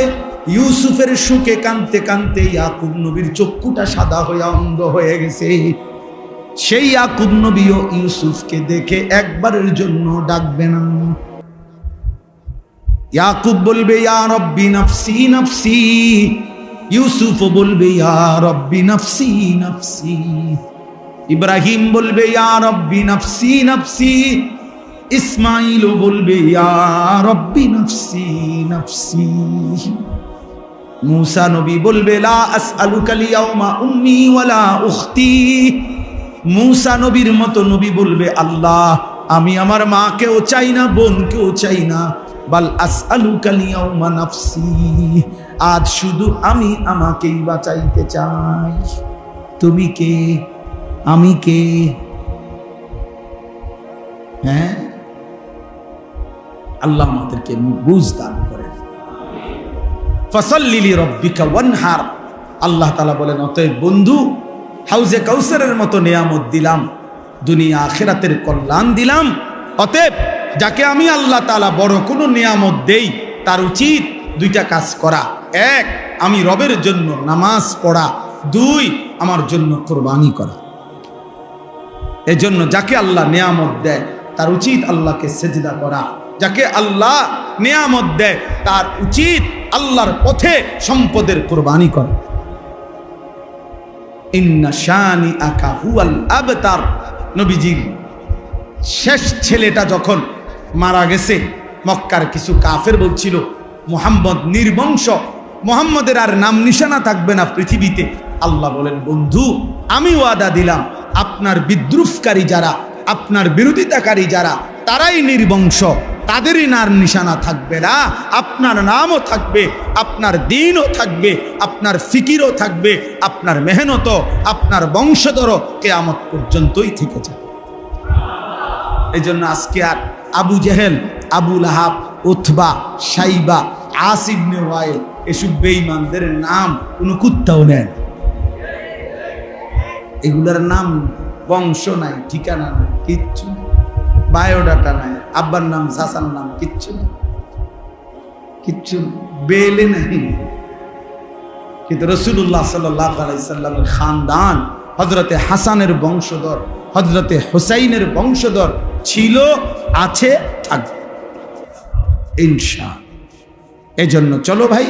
A: ইউসুফের সুখে কাঁদতে কাঁদতে ইয়াকুব নবীর চক্ষুটা সাদা হয়ে অন্ধ হয়ে গেছে। সেই ইয়াকুব নবীও ইউসুফকে দেখে একবারের জন্য ডাকবে না। ইয়াকুব বলবে ইয়া রব্বি নফসি নফসি, ইউসুফ বলবে ইয়া রব্বি নফসি নফসি, ইব্রাহিম বলবে ইয়া রব্বি নফসি নফসি, ইসমাইল বলবে ইয়া রব্বি নফসি নফসি। মুসা নবী বলবে লা আসআলুকাল ইয়াউমা উম্মি ওয়ালা উখতি। মুসা নবীর মতো নবী বলবে আল্লাহ আমি আমার মাকেও চাই না, বোনকেও চাই না, বাল আসআলুকাল ইয়াউমা নাফসি, আজ শুধু আমি আমাকেই বাঁচাইতে চাই। তুমি কে, আমি কে? হ্যাঁ, আল্লাহ আমাদেরকে বুঝ দান করেন। ফাসাল্লি লিরাব্বিকা ওয়ানহার। আল্লাহ তাআলা বলেন অতএব বন্ধু, হাউজে কাউসারের মতো নিয়ামত দিলাম, দুনিয়া আখিরাতের কল্যাণ দিলাম। অতএব যাকে আমি আল্লাহ তাআলা বড় কোনো নিয়ামত দেই, তার উচিত দুইটা কাজ করা। এক, আমি রবের জন্য নামাজ পড়া। দুই, আমার জন্য কুরবানি করা। এজন্য যাকে আল্লাহ নিয়ামত দেয় তার উচিত আল্লাহকে সেজদা করা। যাকে আল্লাহ নিয়ামত দেয় তার উচিত আল্লাহর পথে সম্পদের কুরবানি করা। ইন্না শানিআকা হুয়াল আবতার। নবীজির শেষ ছেলেটা যখন মারা গেছে, মক্কার কিছু কাফের বলছিল মুহাম্মদ নির্বংশ, মুহাম্মদের আর নাম নিশানা থাকবে না পৃথিবীতে। আল্লাহ বলেন বন্ধু, আমি ওয়াদা দিলাম আপনার বিদ্রুপকারী যারা, আপনার বিরোধিতাকারী যারা, তারাই নির্বংশ, তাদেরই নাম নিশানা থাকবে না, আপনার নামও থাকবে, আপনার দিনও থাকবে, আপনার ফিকিরও থাকবে, আপনার মেহনতও, আপনার বংশধরও কিয়ামত পর্যন্তই থেকে যাবে। এই জন্য আজকে আর আবু জেহেল, আবু লাহাব, উতবা, সাইবা, আস ইবনে ওয়াইল এসব বেঈমানদের নাম কোনো কুত্তাও নেয়। এগুলার নাম বংশ নাই, ঠিকানা নাই, কিচ্ছু নাই, বায়োডাটা নাই, আব্বার নাম, চাচার নাম কিচ্ছু নেই। কিচ্ছু বেলে নাই। কিন্তু রাসূলুল্লাহ সাল্লাল্লাহু আলাইহি সাল্লামের খানদান হযরতে হাসানের বংশধর, হযরতে হুসাইনের বংশধর ছিল, আছে, থাকবে ইনশাআল্লাহ। এজন্য চলো ভাই,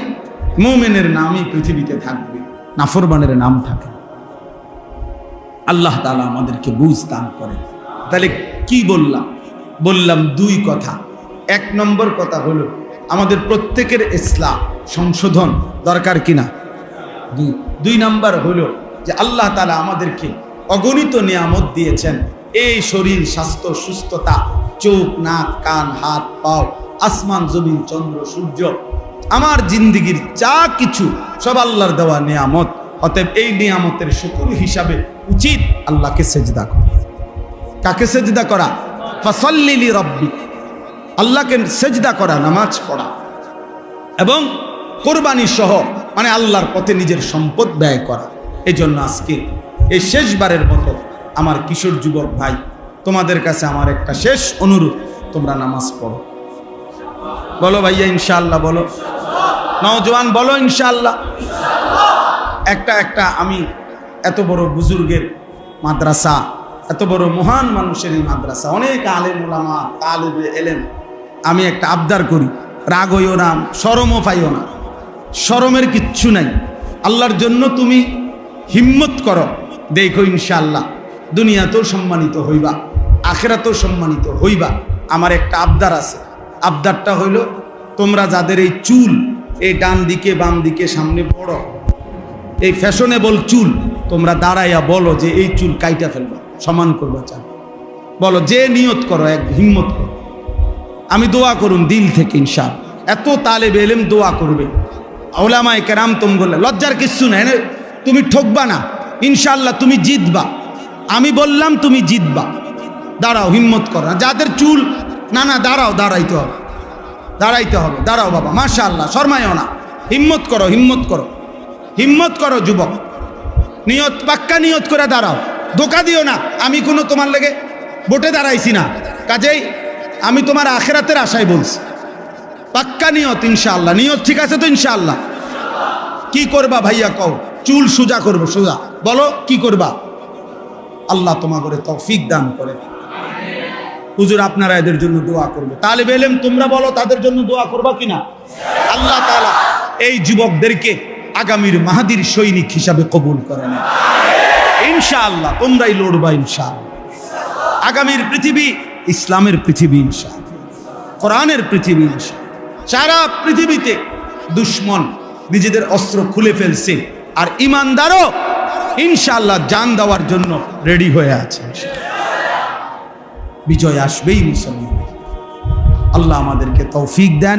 A: মুমিনের নামই পৃথিবীতে থাকবে, নাফরমানের নাম থাকে। আল্লাহ তাআলা আমাদেরকে বুঝ দান করেন। তাহলে কি বললাম দুই কথা। এক নম্বর কথা হলো আমাদের প্রত্যেকের ইসলাম সংশোধন দরকার কিনা। দুই নাম্বার হলো যে আল্লাহ তাআলা আমাদেরকে অগণিত নিয়ামত দিয়েছেন, এই শরীর, স্বাস্থ্য, সুস্থতা, চোখ, নাক, কান, হাত, পাও, আসমান, জমিন, চন্দ্র, সূর্য, আমার জিন্দেগির যা কিছু সব আল্লাহর দেওয়া নিয়ামত। অতএব এই নিয়ামতের শুকর হিসাবে উচিত আল্লাহকে সেজদা করা। কাকে সেজদা করা? ফাসাল্লি লিরাব্বিক, আল্লাহকে সেজদা করা, নামাজ পড়া এবং কোরবানি সহ, মানে আল্লাহর পথে নিজের সম্পদ ব্যয় করা। এই জন্য আজকে এই শেষবারের মতো আমার কিশোর যুবক ভাই, তোমাদের কাছে আমার একটা শেষ অনুরোধ, তোমরা নামাজ পড়ো। বলো ভাইয়া ইনশাআল্লাহ, বলো নওজোয়ান, বলো ইনশাআল্লাহ। একটা আমি এত বড় বুজুর্গের মাদ্রাসা, এত বড় মহান মানুষের এই মাদ্রাসা, অনেক আলেম ওলামা, তালিবে এলেম, আমি একটা আবদার করি, রাগ হইও না, শরমও পাইও না, শরমের কিচ্ছু নাই। আল্লাহর জন্য তুমি হিম্মত করো, দেখো ইনশাআল্লাহ দুনিয়াতেও সম্মানিত হইবা, আখিরাতেও সম্মানিত হইবা। আমার একটা আবদার আছে, আবদারটা হইল তোমরা যাদের এই চুল, এই ডান দিকে বাম দিকে সামনে বড়, এই ফ্যাশনেবল চুল, তোমরা দাঁড়াইয়া বলো যে এই চুল কাইটা ফেলবা, সমান করবা, চান বলো, যে নিয়ত করো, এক হিম্মত করো। আমি দোয়া করুন দিল থেকে ইনশাআল্লাহ। এত তালেবে ইলম দোয়া করবে, ওলামায়ে কেরাম, তোমরা লজ্জার কিচ্ছু নাই, তুমি ঠকবা না ইনশাআল্লাহ, তুমি জিতবা। আমি বললাম তুমি জিতবা, দাঁড়াও, হিম্মত করো না। যাদের চুল না দাঁড়াও, দাঁড়াইতে হবে, দাঁড়াও বাবা, মাশাআল্লাহ, শর্মায়ও না, হিম্মত করো, হিম্মত করো যুবক, নিয়ত, পাক্কা নিয়ত করে দাঁড়াও, ধোকা দিও না। আমি কোনো তোমার লেগে ভোটে দাঁড়াইছি না, কাজেই আমি তোমার আখিরাতের আশায় বলছি, পাক্কা নিয়ত ইনশাআল্লাহ। নিয়ত ঠিক আছে তো ইনশাআল্লাহ? কি করবা ভাইয়া কও? চুল সোজা করবো, সোজা বলো কি করবা? আল্লাহ তোমাকে তৌফিক দান করে। হুজুর আপনারা এদের জন্য দোয়া করবে, তালেবে ইলম তোমরা বলো তাদের জন্য দোয়া করবা কিনা? আল্লাহ তাআলা এই যুবকদেরকে আগামীর মাহাদির সৈনিক হিসাবে কবুল করে নেন ইনশাআল্লাহ। তোমরাই লড়বা ইনশাআল্লাহ। আগামীর পৃথিবী ইসলামের পৃথিবী ইনশাআল্লাহ, কোরআনের পৃথিবী ইনশাআল্লাহ। সারা পৃথিবীতে দুশ্মন নিজেদের অস্ত্র খুলে ফেলছে, আর ইমানদারও ইনশাআল্লাহ জান দেওয়ার জন্য রেডি হয়ে আছে। বিজয় আসবেই মুসলমান। আল্লাহ আমাদেরকে তৌফিক দেন।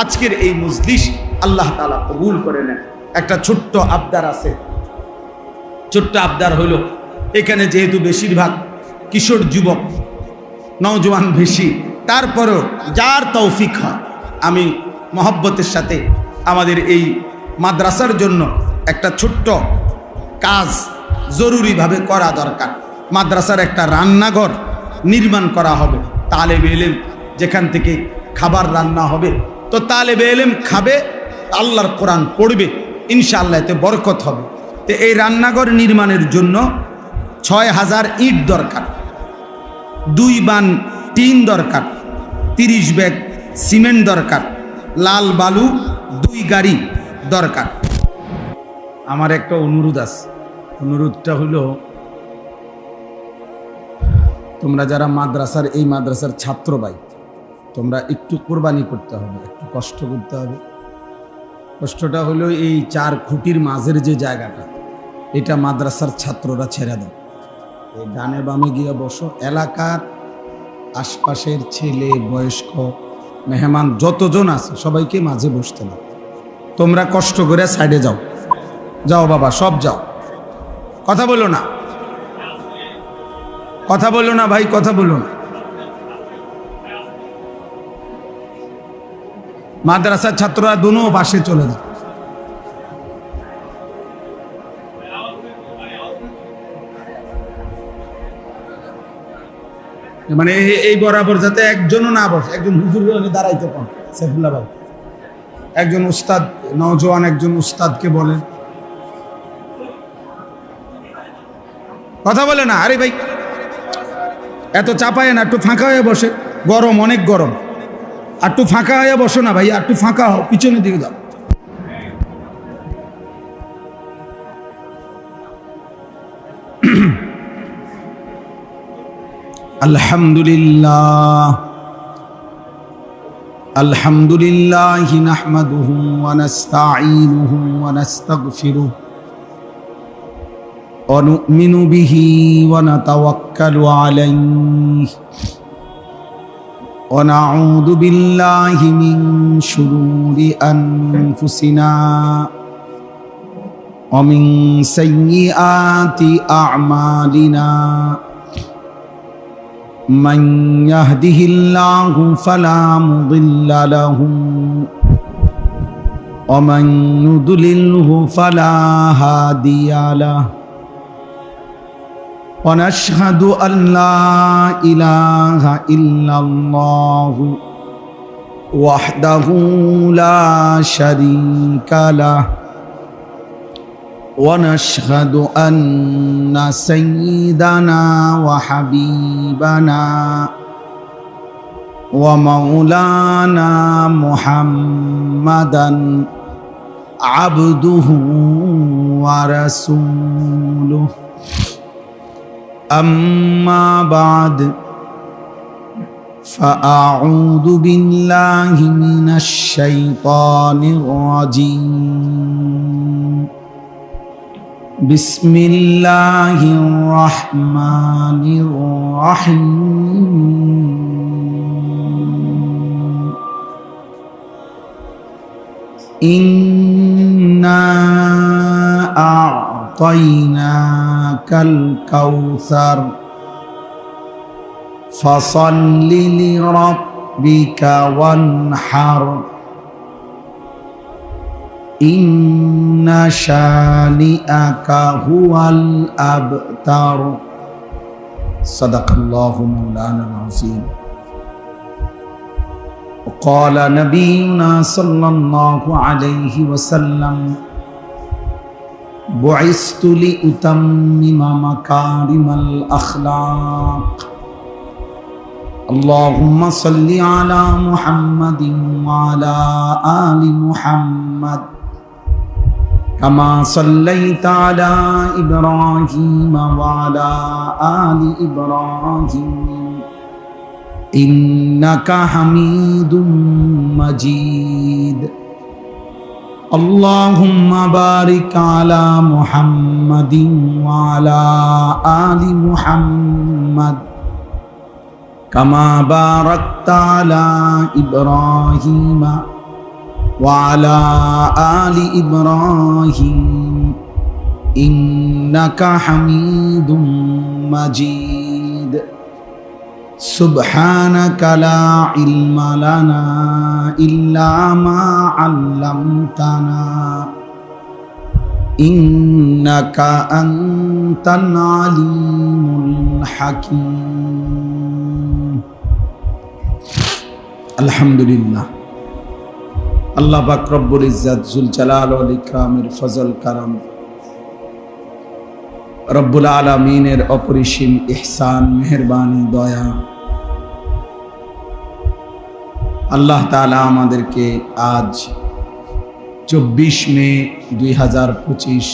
A: আজকের এই মজলিস আল্লাহ তাআলা কবুল করে নেন। একটা ছোট্ট আবদার আছে, ছোট্ট আবদার হলো, এখানে যেহেতু বেশিরভাগ কিশোর যুবক, নওজোয়ান বেশি, তারপরেও যার তৌফিক হয়, আমি মহব্বতের সাথে আমাদের এই মাদ্রাসার জন্য একটা ছোট্ট কাজ জরুরিভাবে করা দরকার। মাদ্রাসার একটা রান্নাঘর নির্মাণ করা হবে, তালেবে ইলম যেখান থেকে খাবার রান্না হবে, তো তালেবে ইলম খাবে, আল্লাহর কোরআন পড়বে, ইনশাআল্লাহ এতে বরকত হবে। তো এই রান্নাঘর নির্মাণের জন্য ৬,০০০ ইট দরকার, 2 বান টিন দরকার, 30 ব্যাগ সিমেন্ট দরকার, লাল বালু 2 গাড়ি দরকার। আমার একটা অনুরোধ আছে, অনুরোধটা হলো তোমরা যারা মাদ্রাসার, এই মাদ্রাসার ছাত্র ভাই, তোমরা একটু কোরবানি করতে হবে, একটু কষ্ট করতে হবে। কষ্টটা হলো এই 4 খুঁটির মাঝের যে জায়গাটা, এটা মাদ্রাসার ছাত্ররা ছেড়ে দাও, এই ডানে বামে গিয়ে বসো। এলাকার আশপাশের ছেলে, বয়স্ক, মেহমান যতজন আছে সবাইকে মাঝে বসতে দাও। তোমরা কষ্ট করে সাইডে যাও, যাও বাবা, সব যাও, কথা বলো না, কথা বলো না ভাই, কথা বলো না। মাদ্রাসার ছাত্ররা দুনো পাশে চলে যায়। মানে এই বরাবর যাতে একজনও না বসে, একজন হুজুর দাঁড়াইতে পান, সাইফুল্লাহ ভাই একজন উস্তাদ, নওজোয়ান একজন উস্তাদকে বলেন, কথা বলে না। আরে ভাই এত চাপায় না, একটু ফাঁকা হয়ে বসে, গরম, অনেক গরম। আর একটু ফাঁকা হয়ে বসো না ভাই, আর একটু ফাঁকা হও, পিছনের দিকে যাও। আলহামদুলিল্লাহ আলহামদুলিল্লাহ নাহমাদুহু ওয়া নাস্তাঈনুহু ওয়া নাস্তাগফিরুহু ওয়া নু'মিনু বিহি ওয়া নাতাওয়াক্কালু আলাইহি ওয়া নাউযু বিল্লাহি মিন শুরুরি আনফুসিনা ওয়া মিন সাইয়্যিআতি আ'মালিনা। من يهده الله فلا مضل له ومن يضلله فلا هادي له ونشهد أن لا إله إلا الله وحده لا شريك له ونشهد أن سيدنا وحبيبنا ومولانا محمدا عبده ورسوله أما بعد فأعوذ بالله من الشيطان الرجيم بسم الله الرحمن الرحيم إنا أعطيناك الكوثر فصل لربك وانحر إن شانئك هو الأبتر صدق الله مولانا العظيم. وقال نبينا صلى الله عليه وسلم بعثت لأتمم مكارم الأخلاق. اللهم صل على محمد وعلى آل محمد كما صليت على إبراهيم وعلى آل إبراهيم إنك حميد مجيد. اللهم بارك على محمد وعلى آل محمد كما باركت على إبراهيم وعلى آل إبراهيم إنك حميد مجيد. سبحانك لا علم لنا إلا ما علمتنا إنك أنت العليم الحكيم. الحمد لله আল্লাহ পাক রব্বুল ইজ্জত জুল জালাল ওয়াল ইকরামের ফজল কারাম, রব্বুল আলামিনের অপরিসীম ইহসান, মেহেরবানি, দয়া, আল্লাহ তাআলা আমাদেরকে আজ 24 মে 2025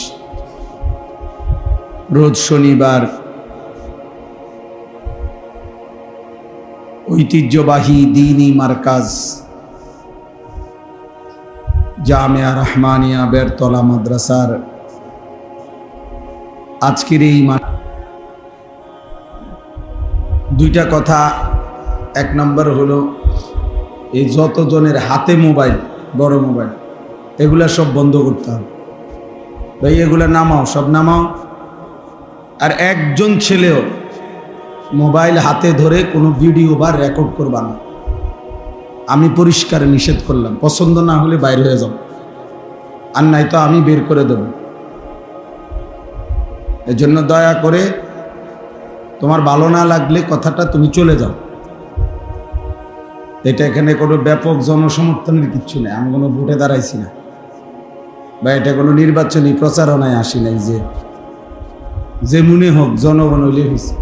A: রোজ শনিবার ঐতিহ্যবাহী দ্বীনি মার্কাজ জামিয়া রহমানিয়া বেরতলা মাদ্রাসার আজকের এই দুইটা কথা। এক নম্বর হলো এই যতজনের হাতে মোবাইল, বড় মোবাইল, এগুলা সব বন্ধ করতে হবে ভাই, এগুলা নামাও, সব নামাও। আর একজন ছেলেও মোবাইল হাতে ধরে কোনো ভিডিও বা রেকর্ড করবা না। আমি পরিষ্কার নিষেধ করলাম, পছন্দ না হলে বাইরে হয়ে যাও, আর নাই তো আমি বের করে দেব। এজন্য দয়া করে তোমার ভালো না লাগলে কথাটা তুমি চলে যাও। এটা এখানে কোনো ব্যাপক জনসমর্থনের কিচ্ছু নেই, আমি কোনো ভোটে দাঁড়াইছি না, বা এটা কোনো নির্বাচনী প্রচারণায় আসি নাই যে মনে হোক জনগণ হইলে হয়েছে।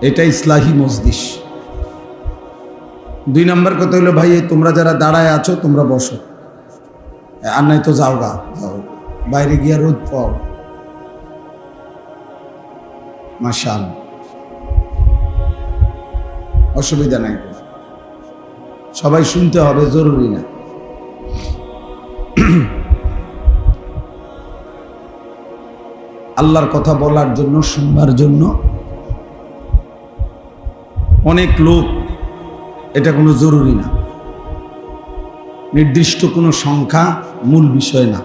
A: এটা ইসলাহি মজলিস। 2 নম্বর কথা হলো, ভাই তোমরা যারা দাঁড়ায় আছো তোমরা বসো, আর নাই তো যাও যাও বাইরে গিয়া রোদ পাও। মাশাআল্লাহ, অসুবিধা নাই, সবাই শুনতে হবে, জরুরি না। আল্লাহর কথা বলার জন্য, শুনবার জন্য অনেক লোক, এটা কোনো জরুরি না, নির্দিষ্ট কোনো সংখ্যা মূল বিষয় না।